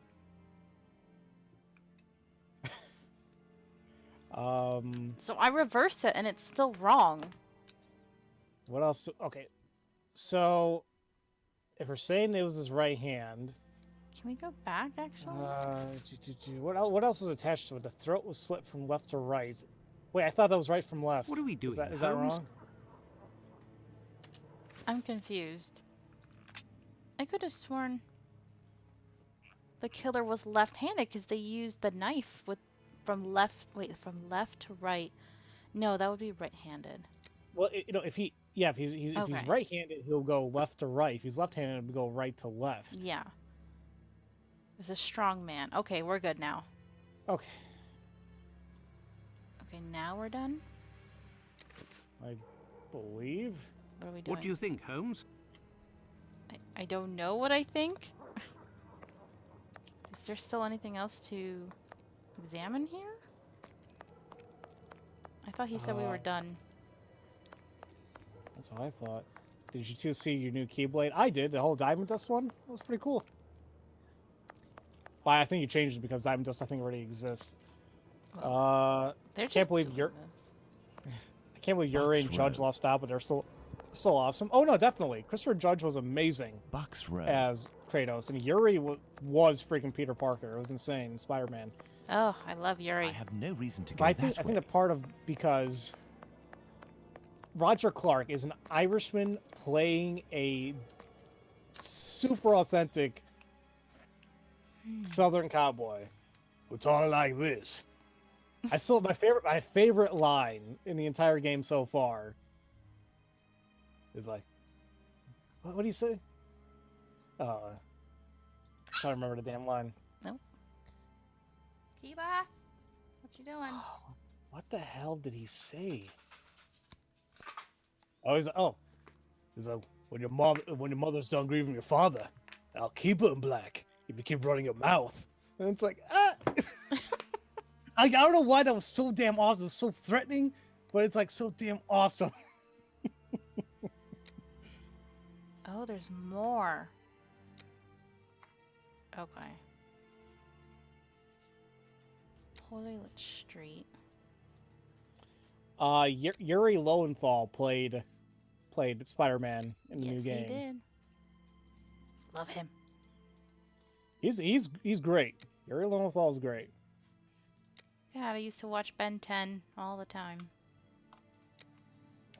So I reversed it and it's still wrong. What else? Okay, so if we're saying it was his right hand, can we go back actually? What else was attached to it? The throat was slit from left to right. Wait, I thought that was right from left. What are we doing? Is that wrong? I'm confused. I could have sworn the killer was left-handed because they used the knife from left to right. No, that would be right-handed. Well, if he's right-handed, he'll go left to right. If he's left-handed, he'll go right to left. Yeah. It's a strong man. Okay, we're good now. Okay. Okay, now we're done? I believe. What are we doing? What do you think, Holmes? I don't know what I think. Is there still anything else to examine here? I thought he said we were done. That's what I thought. Did you two see your new Keyblade? I did. The whole Diamond Dust one. That was pretty cool. Well, I think you changed it because Diamond Dust I think already exists. Well, they're can't believe doing you're. this. can't believe Yuri and Bucks Judge Row. lost out, but they're still awesome. Oh no, definitely. Christopher Judge was amazing Bucks Row. as Kratos, and Yuri was freaking Peter Parker. It was insane. Spider-Man. Oh, I love I Yuri. have no reason to But go I that think way. that part of because Roger Clark is an Irishman playing a super authentic Southern cowboy. It's all like this. I still my favorite line in the entire game so far is like, what do you say? Trying to remember the damn line. Nope. Kiba, what you doing? What the hell did he say? He's like, when your mother's done grieving your father, I'll keep her in black if you keep running your mouth. And it's like, ah. I don't know why that was so damn awesome. It was so threatening, but it's like so damn awesome. Oh, there's more. Okay. Toilet Street. Yuri Lowenthal played Spider-Man in the Yes, new game. he did. Love him. He's great. Yuri Lowenthal is great. God, I used to watch Ben 10 all the time.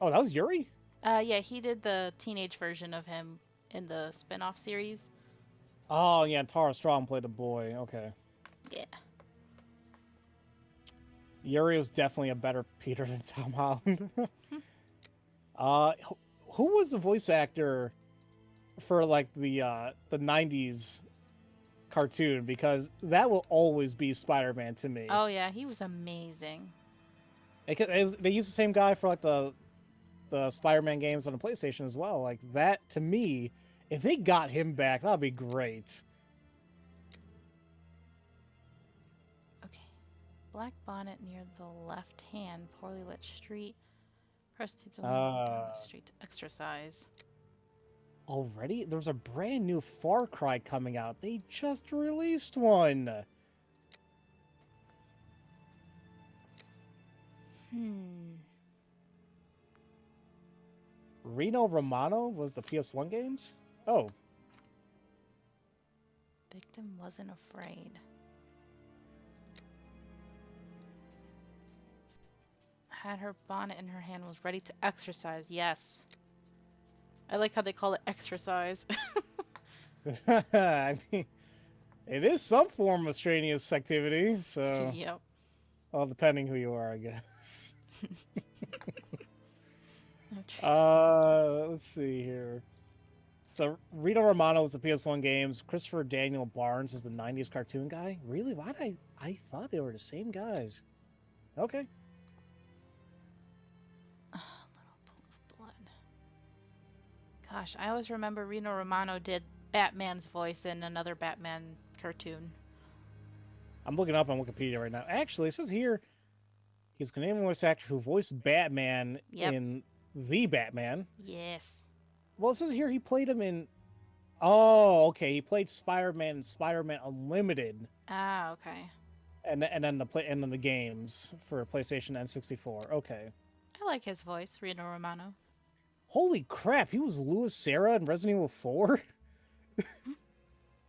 Oh, that was Yuri? Yeah, he did the teenage version of him in the spin-off series. Oh yeah, Tara Strong played the boy. Okay. Yeah. Yuri was definitely a better Peter than Tom Holland. Who was the voice actor for like the 90s cartoon? Because that will always be Spider-Man to me. Oh yeah, he was amazing. They used the same guy for like the Spider-Man games on the PlayStation as well. Like that to me, if they got him back, that'd be great. Okay. Black bonnet near the left hand, poorly lit street. Prostitutes only walk down the street to exercise. Already? There's a brand new Far Cry coming out. They just released one. Reno Romano was the PS1 games? Oh. Victim wasn't afraid. Had her bonnet in her hand, was ready to exercise. Yes. I like how they call it exercise. I mean, it is some form of strenuous activity, so... Yep. Well, depending who you are, I guess. Oh, Let's see here. So, Rito Romano was the PS1 games. Christopher Daniel Barnes is the 90s cartoon guy. Really? Why did I thought they were the same guys. Okay. little pool of blood. Gosh, I always remember Reno Romano did Batman's voice in another Batman cartoon. I'm looking up on Wikipedia right now. Actually, it says here he's a Canadian voice actor who voiced Batman in The Batman. Yes. Well, it says here he played him in... Oh, okay. He played Spider-Man in Spider-Man Unlimited. Ah, okay. And then the games for PlayStation N64. Okay. I like his voice, Reno Romano. Holy crap, he was Louis Serra in Resident Evil 4?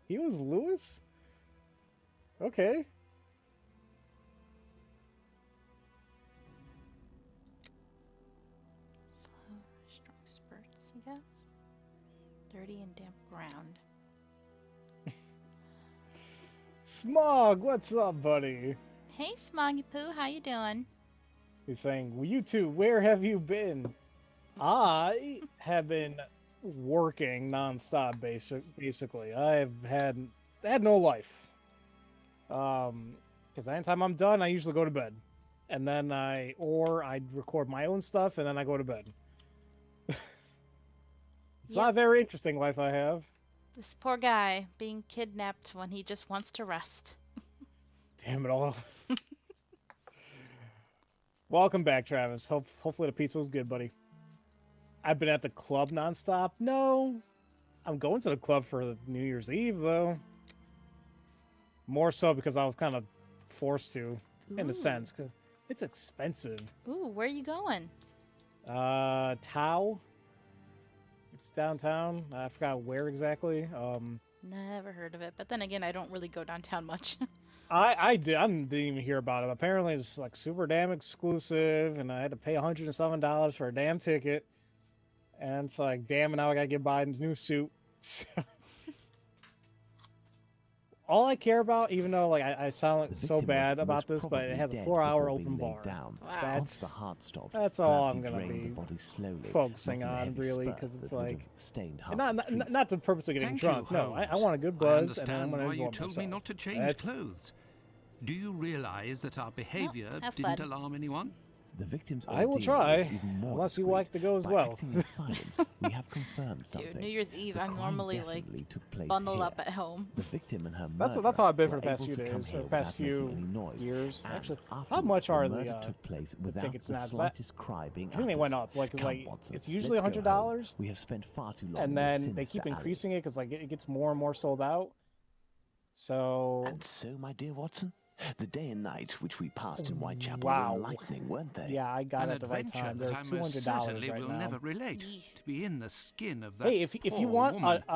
He was Louis? Okay. Strong spurts, I guess. Dirty and damp ground. Smog, what's up, buddy? Hey, Smoggy Poo, how you doing? He's saying, well, you two, where have you been? I have been working nonstop, basically. I've had no life. Because anytime I'm done, I usually go to bed. And then I record my own stuff, and then I go to bed. It's not a very interesting life I have. This poor guy being kidnapped when he just wants to rest. Damn it all. Welcome back, Travis. Hopefully the pizza was good, buddy. I've been at the club nonstop. No, I'm going to the club for New Year's Eve, though. More so because I was kind of forced to, in a sense, because it's expensive. Ooh, where are you going? Tau. It's downtown. I forgot where exactly. Never heard of it. But then again, I don't really go downtown much. I didn't even hear about it. Apparently, it's like super damn exclusive, and I had to pay $107 for a damn ticket. And it's like, damn, now I gotta get Biden's new suit. All I care about, even though like I sound so bad about this, but it has a 4-hour open bar. Wow. That's all I'm gonna be focusing on, really, because it's like, and not the purpose of getting Thank drunk. you, No, I Holmes. want a good I buzz, and then I'm understand gonna why enjoy you told me myself. not to change That's- clothes. Do you realize that our behavior have didn't fun. alarm anyone? The victim's I will ordeal try, was even more unless you discreet. like to go as By well. acting in silence, we have confirmed something. Dude, New Year's Eve, The I'm crime normally like definitely took place bundled here. up at home. The victim and her That's murderer how I've been for were the past able few to come days, here or past without making few any noise. years. And Actually, how afterwards, much the are murder the took place the without tickets the now? 'Cause slightest cry being I think they uttered. went up, like, 'cause, Come, like, Watson, it's usually let's go home. $100, We have spent far too long and in then this they keep sinister alley. increasing it because like it gets more and more sold out. So And so, my dear Watson, the day and night which we passed in Whitechapel Wow. were enlightening, weren't they? yeah, I got An it at the right adventure time. that They're I most $200 certainly right will now. never relate. Yeesh. To be in the skin of that Hey, if you poor want woman. if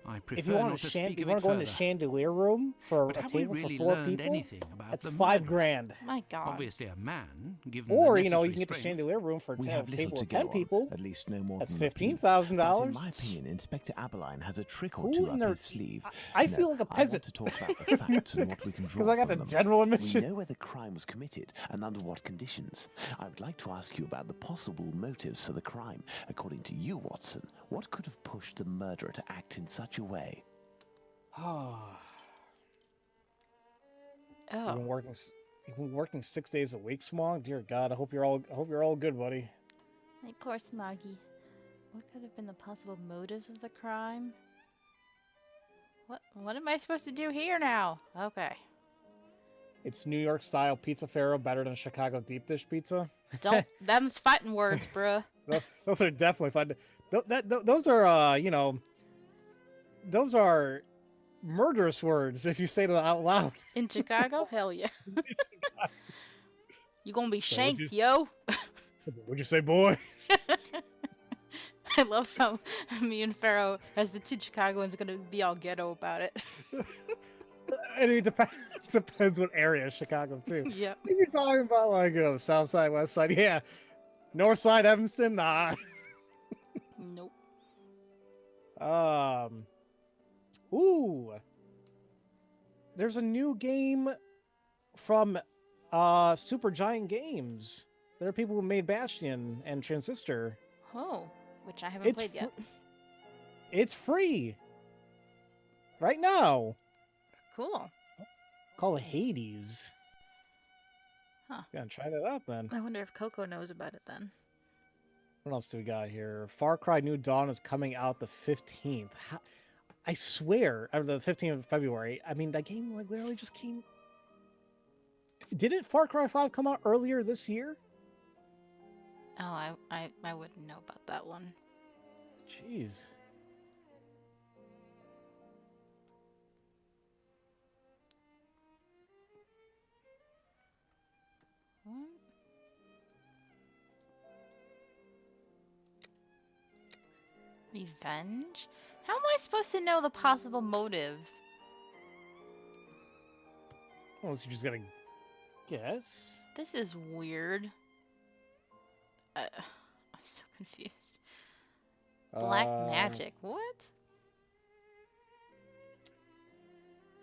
I you prefer want not to speak if you of want it to go in the further. chandelier room for But a have we table really for 4 learned people, anything about that's the $5 murderer? grand. My God. Obviously, a man, given Or the you know you necessary can get the strength. chandelier room for We a have little table to of go 10 on, people. at least no more That's than the police. $15,000. But in my opinion, Inspector Aberline has a trick or Who's two in up there? his sleeve. I No, feel like a I want peasant to talk about the facts and what we can draw because I got from the them. general We admission. know where the crime was committed and under what conditions. I would like to ask you about the possible motives for the crime. According to you, Watson, what could have pushed the murderer to act in such a way? You've been Oh, working. You've been working 6 days a week, Smog. Dear God, I hope you're all good, buddy. my poor Smoggy. What could have been the possible motives of the crime? What am I supposed to do here now? Okay. It's New York style pizza Pharaoh better than Chicago deep dish pizza. Don't them's fighting words, bruh. Those are definitely fun. Those are those are murderous words if you say them out loud. In Chicago? Hell yeah. You gonna be So would shanked, yo. Would you say, boy? I love how me and Pharaoh, as the two Chicagoans, gonna be all ghetto about it. And it depends what area of Chicago too. Yep. If you're talking about like the south side, west side, yeah. North side, Evanston, nah. Nope. Ooh. There's a new game from Super Giant Games. There are people who made Bastion and Transistor. Oh, which I haven't played yet. It's free. Right now. Cool. Called Hades. Huh. Gonna try that out then. I wonder if Coco knows about it then. What else do we got here? Far Cry New Dawn is coming out the 15th. I swear, or the 15th of February. I mean, that game like literally just came. Didn't Far Cry 5 come out earlier this year? Oh, I wouldn't know about that one. Jeez. What? Revenge? How am I supposed to know the possible motives? Unless you're just gonna guess. This is weird. I'm so confused. Black magic. What?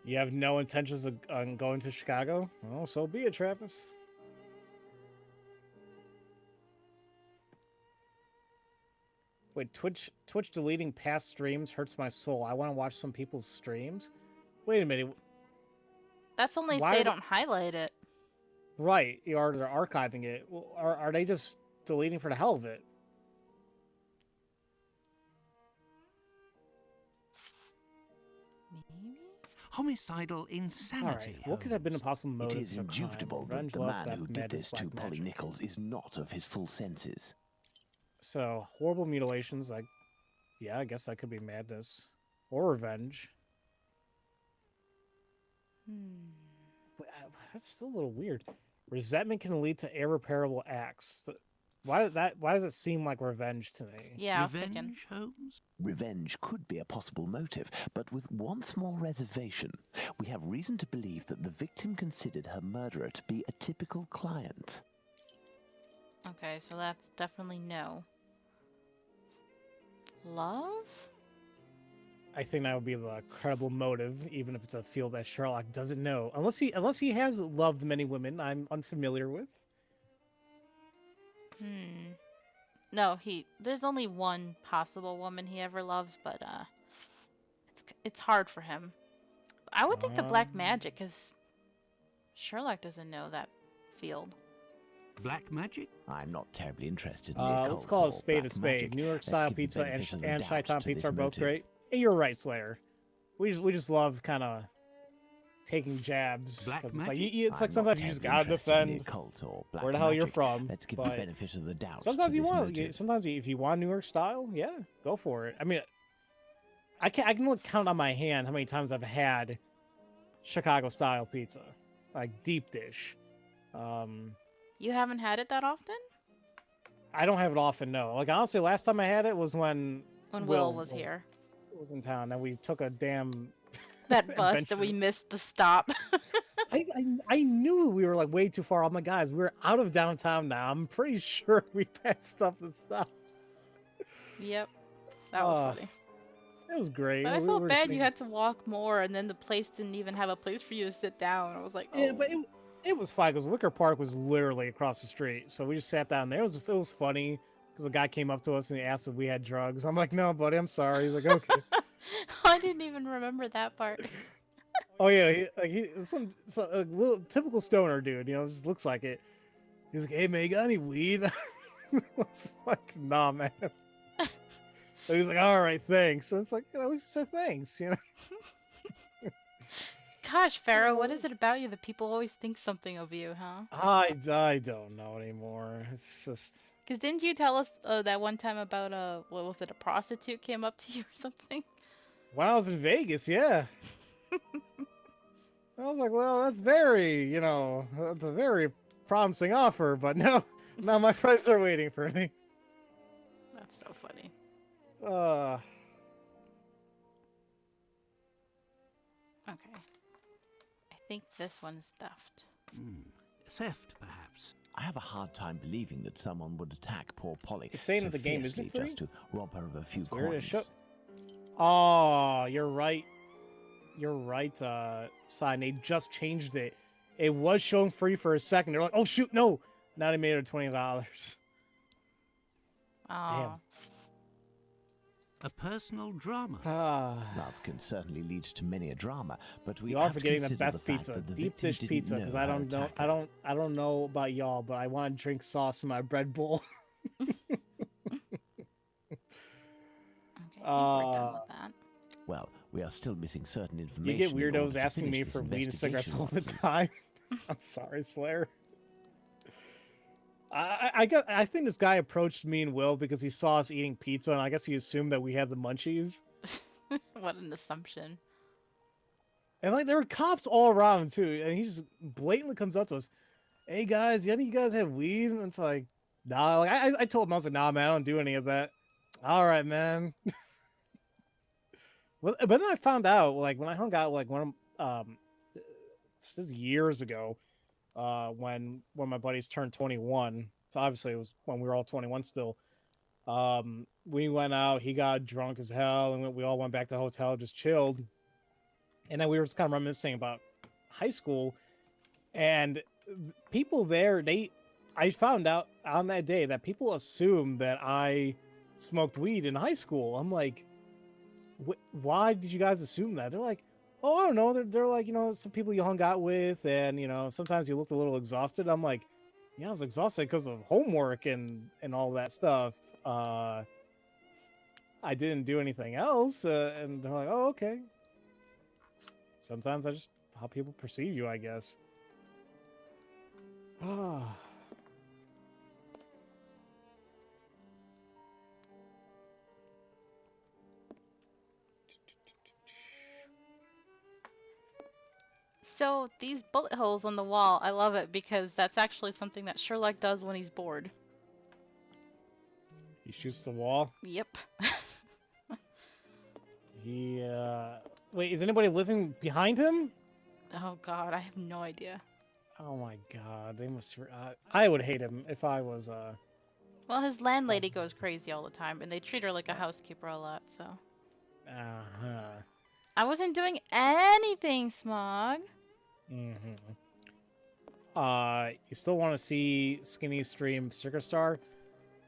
You have no intentions of on going to Chicago? Well, so be it, Travis. Wait, Twitch deleting past streams hurts my soul. I want to watch some people's streams. Wait a minute. That's only if Why they are the- don't highlight it. Right, or they're archiving it. Well, are they just deleting for the hell of it? Maybe? Homicidal insanity. All right, what could have been a possible It motive? is indubitable that the man who did this to Polly Nichols is not of his full senses. So horrible mutilations, like, yeah, I guess that could be madness or revenge. But, that's still a little weird. Resentment can lead to irreparable acts. Why does it seem like revenge to me? Yeah, I was thinking. Revenge, Holmes? Revenge could be a possible motive, but with one small reservation. We have reason to believe that the victim considered her murderer to be a typical client. Okay, so that's definitely no. Love? I think that would be the credible motive, even if it's a field that Sherlock doesn't know. Unless he has loved many women I'm unfamiliar with. No, there's only one possible woman he ever loves, but it's hard for him. I would think the black magic, because Sherlock doesn't know that field. Black magic? I'm not terribly interested in the occult Let's call or a spade a black spade. magic. New York Let's style give the pizza benefit of the and doubt Chi-Town to pizza this are both motive. great. And you're right, Slayer. We just love kind of taking jabs. Black 'Cause it's magic? like, it's like I'm not sometimes you just terribly gotta interested in the defend occult or black where the hell you're magic. from. Let's give the but benefit of the doubt. sometimes to you this want. motive. Sometimes if you want New York style, yeah, go for it. I mean, I can only count on my hand how many times I've had Chicago style pizza, like deep dish. You haven't had it that often? I don't have it often, no. Like honestly, last time I had it was when Will was here. Was in town, and we took a damn That bus that adventure. we missed the stop. I knew we were like way too far. Oh my guys, we're out of downtown now. I'm pretty sure we passed up the stop. Yep. That was funny. It was great. But I We felt were bad sitting- you had to walk more, and then the place didn't even have a place for you to sit down. I was like, oh. Yeah, but it was fine because Wicker Park was literally across the street, so we just sat down there. It was funny because the guy came up to us and he asked if we had drugs. I'm like, no, buddy, I'm sorry. He's like, okay. I didn't even remember that part. Oh yeah, some little typical stoner dude, just looks like it. He's like, hey man, you got any weed? It's like, nah, man. So he's like, all right, thanks. So it's like, at least say thanks, Gosh, Pharaoh, what is it about you that people always think something of you, huh? I don't know anymore. It's just. Because didn't you tell us that one time about what was it, a prostitute came up to you or something? When I was in Vegas, yeah. I was like, well, that's that's a very promising offer, but no, now my friends are waiting for me. That's so funny. Okay. I think this one is theft. Theft, perhaps. I have a hard time believing that someone would attack poor Polly It's saying so that the game isn't fiercely free? just to rob her of a few It's weird as coins. shit. Oh, you're right. You're right, Sign. They just changed it. It was showing free for a second. They're like, oh shoot, no. Now they made it $20. Oh. A personal drama. Love can certainly lead to many a drama, but we You are have to forgetting the consider best the fact pizza, that the deep victim dish didn't pizza, because I her don't know. attacker. I don't know about y'all, but I want to drink sauce in my bread bowl. Okay, I think we're done with that. Well, we are still missing certain You information. get in order weirdos to asking finish me this for weed and cigarettes investigation, all the Watson. time. I'm sorry, Slayer. I think this guy approached me and Will because he saw us eating pizza, and I guess he assumed that we had the munchies. What an assumption. And like there were cops all around too, and he just blatantly comes up to us, "Hey guys, any of you guys have weed?" And it's like, nah. Like I told him, I was like, "Nah, man, I don't do any of that." All right, man. Well, but then I found out, like when I hung out, like this is years ago, when my buddies turned 21. So obviously it was when we were all 21 still. We went out. He got drunk as hell, and we all went back to the hotel, just chilled. And then we were just kind of reminiscing about high school, and people there, I found out on that day that people assumed that I smoked weed in high school. I'm like, why did you guys assume that? They're like, oh, I don't know. They're like, some people you hung out with, and sometimes you looked a little exhausted. I'm like, yeah, I was exhausted because of homework and all that stuff. I didn't do anything else, and they're like, oh, okay. Sometimes I just how people perceive you, I guess. So these bullet holes on the wall, I love it because that's actually something that Sherlock does when he's bored. He shoots the wall. Yep. He, wait, is anybody living behind him? Oh god, I have no idea. Oh my god, they must. I would hate him if I was. Well, his landlady goes crazy all the time, and they treat her like a housekeeper a lot, so. I wasn't doing anything, Smog. You still want to see Skinny stream Sticker Star?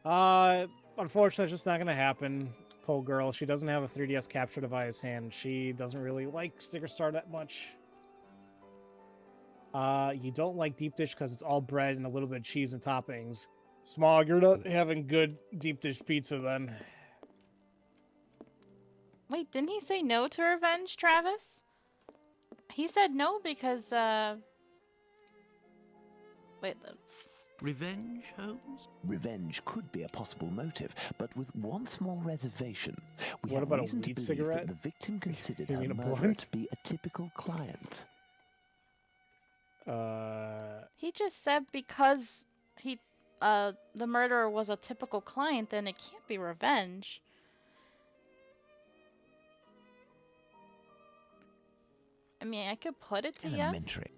Unfortunately, it's just not gonna happen. Poor girl, she doesn't have a 3DS capture device, and she doesn't really like Sticker Star that much. You don't like deep dish because it's all bread and a little bit of cheese and toppings. Smog, you're not having good deep dish pizza then. Wait, didn't he say no to revenge, Travis? He said no because, Wait, Revenge, Holmes? Revenge could be a possible motive, but with one small reservation. We What have about a reason to weed believe cigarette? that the victim considered You her mean a murderer blunt? to be a typical client. he just said because the murderer was a typical client, then it can't be revenge. I mean, I could put it to yes. Elementary.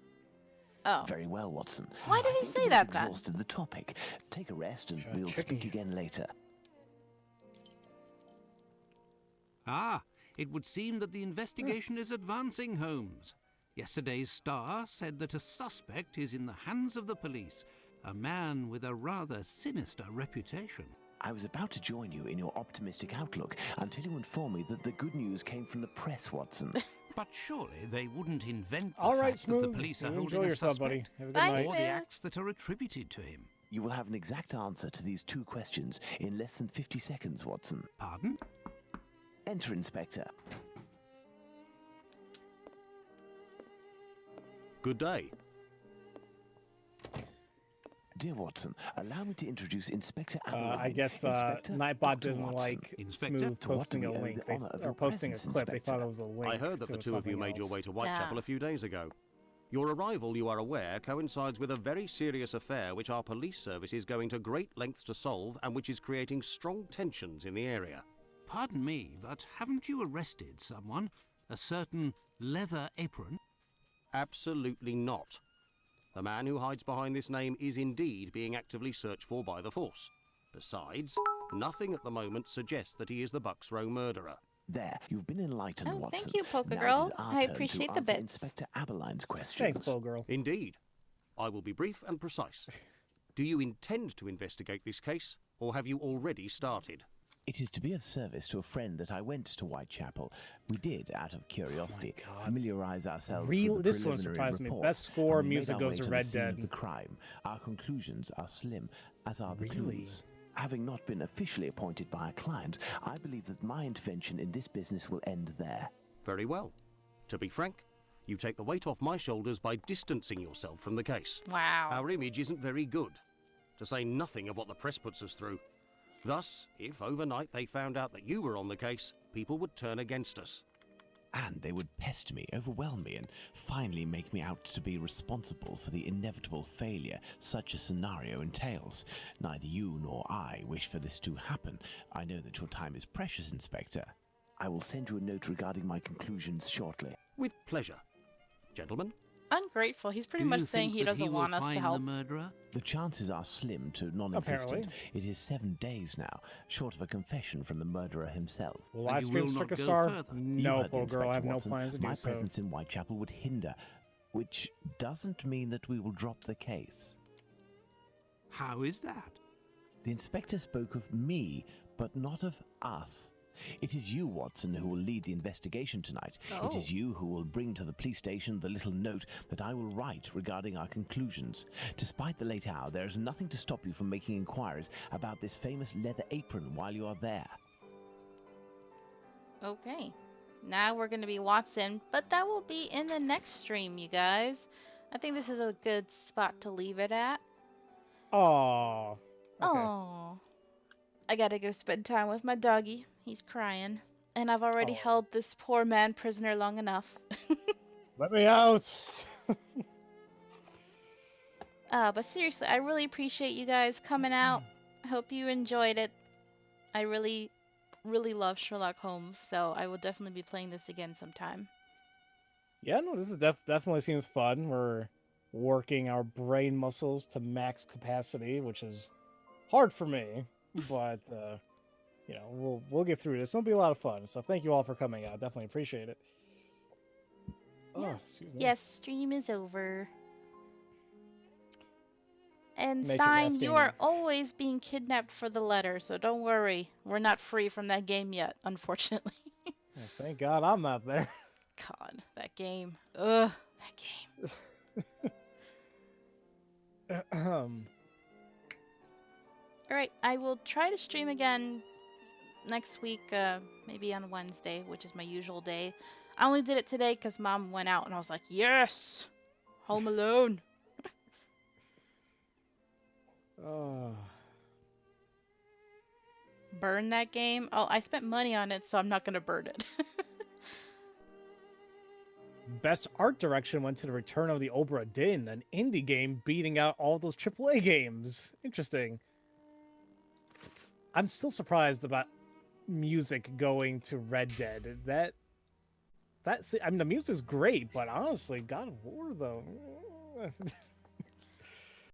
Oh. Very well, Watson. Why did I he think say we've that then? exhausted the topic. Take a rest and Sure, we'll tricky. speak again later. Ah, it would seem that the investigation is advancing, Holmes. Yesterday's Star said that a suspect is in the hands of the police, a man with a rather sinister reputation. I was about to join you in your optimistic outlook until you informed me that the good news came from the press, Watson. But surely they wouldn't invent the All right, fact that the Smooth. police You are holding enjoy a yourself, suspect, buddy. Have a good Bye, night. or the Smooth. acts that are attributed to him. You will have an exact answer to these two questions in less than 50 seconds, Watson. Pardon? Enter, Inspector. Good day. Dear Watson, allow me to introduce Inspector I Adeline. guess Inspector Nightbot Dr. didn't Watson. like Inspector, Smooth to what posting do a we owe link. the honour of Or your posting a presence, clip. They Inspector? thought it was a link. I heard that to the two of you something made your else. way to Whitechapel a few days ago. Your arrival, you are aware, coincides with a very serious affair which our police service is going to great lengths to solve and which is creating strong tensions in the area. Pardon me, but haven't you arrested someone? A certain Leather Apron? Absolutely not. The man who hides behind this name is indeed being actively searched for by the force. Besides, nothing at the moment suggests that he is the Bucks Row murderer. There, you've been enlightened, Oh, Watson. thank you, Polka Now Girl. it is our I turn appreciate to the answer bits. Inspector Abeline's questions. Thanks, Bull Girl. Indeed. I will be brief and precise. Do you intend to investigate this case, or have you already started? It is to be of service to a friend that I went to Whitechapel. We did, out of curiosity, God. familiarize ourselves Real- with the this one preliminary surprised me. report, Best score, and we made music our goes way to the Red scene of Dead. the crime. Our conclusions are slim, as are the Really? clues. Having not been officially appointed by a client, I believe that my intervention in this business will end there. Very well. To be frank, you take the weight off my shoulders by distancing yourself from the case. Wow. Our image isn't very good, to say nothing of what the press puts us through. Thus, if overnight they found out that you were on the case, people would turn against us. And they would pester me, overwhelm me, and finally make me out to be responsible for the inevitable failure such a scenario entails. Neither you nor I wish for this to happen. I know that your time is precious, Inspector. I will send you a note regarding my conclusions shortly. With pleasure. Gentlemen, Ungrateful. He's pretty Do much you saying think he that doesn't will want us to find help. the murderer? The chances are slim to non-existent. Apparently. It is 7 days now, short of a confession from the murderer himself. Will And I you stream will not Sticker go Star? further. You No, heard the Bull Girl. I have Inspector, no Watson. plans to do My so. presence in Whitechapel would hinder, which doesn't mean that we will drop the case. How is that? The inspector spoke of me, but not of us. It is you, Watson, who will lead the investigation tonight. Oh. It is you who will bring to the police station the little note that I will write regarding our conclusions. Despite the late hour, there is nothing to stop you from making inquiries about this famous leather apron while you are there. Okay. Now we're going to be Watson, but that will be in the next stream, you guys. I think this is a good spot to leave it at. Aw. Okay. Oh. I gotta go spend time with my doggy. He's crying. And I've already Aw. held this poor man prisoner long enough. Let me out. But seriously, I really appreciate you guys coming out. I hope you enjoyed it. I really, really love Sherlock Holmes, so I will definitely be playing this again sometime. Yeah, no, this is definitely seems fun. We're working our brain muscles to max capacity, which is hard for me, but you know, we'll get through this. It'll be a lot of fun. So thank you all for coming out. Definitely appreciate it. Yeah. Oh, excuse me. Yes, stream is over. And Make it sign, you asking. are always being kidnapped for the letter, so don't worry. We're not free from that game yet, unfortunately. Well, thank God I'm not there. God, that game. Ugh, that game. Alright, I will try to stream again next week, maybe on Wednesday, which is my usual day. I only did it today because Mom went out, and I was like, yes! Home alone! Oh. Burn that game? Oh, I spent money on it, so I'm not gonna burn it. Best art direction went to The Return of the Obra Dinn, an indie game beating out all those AAA games. Interesting. I'm still surprised about music going to Red Dead. I mean, the music's great, but honestly, God of War though.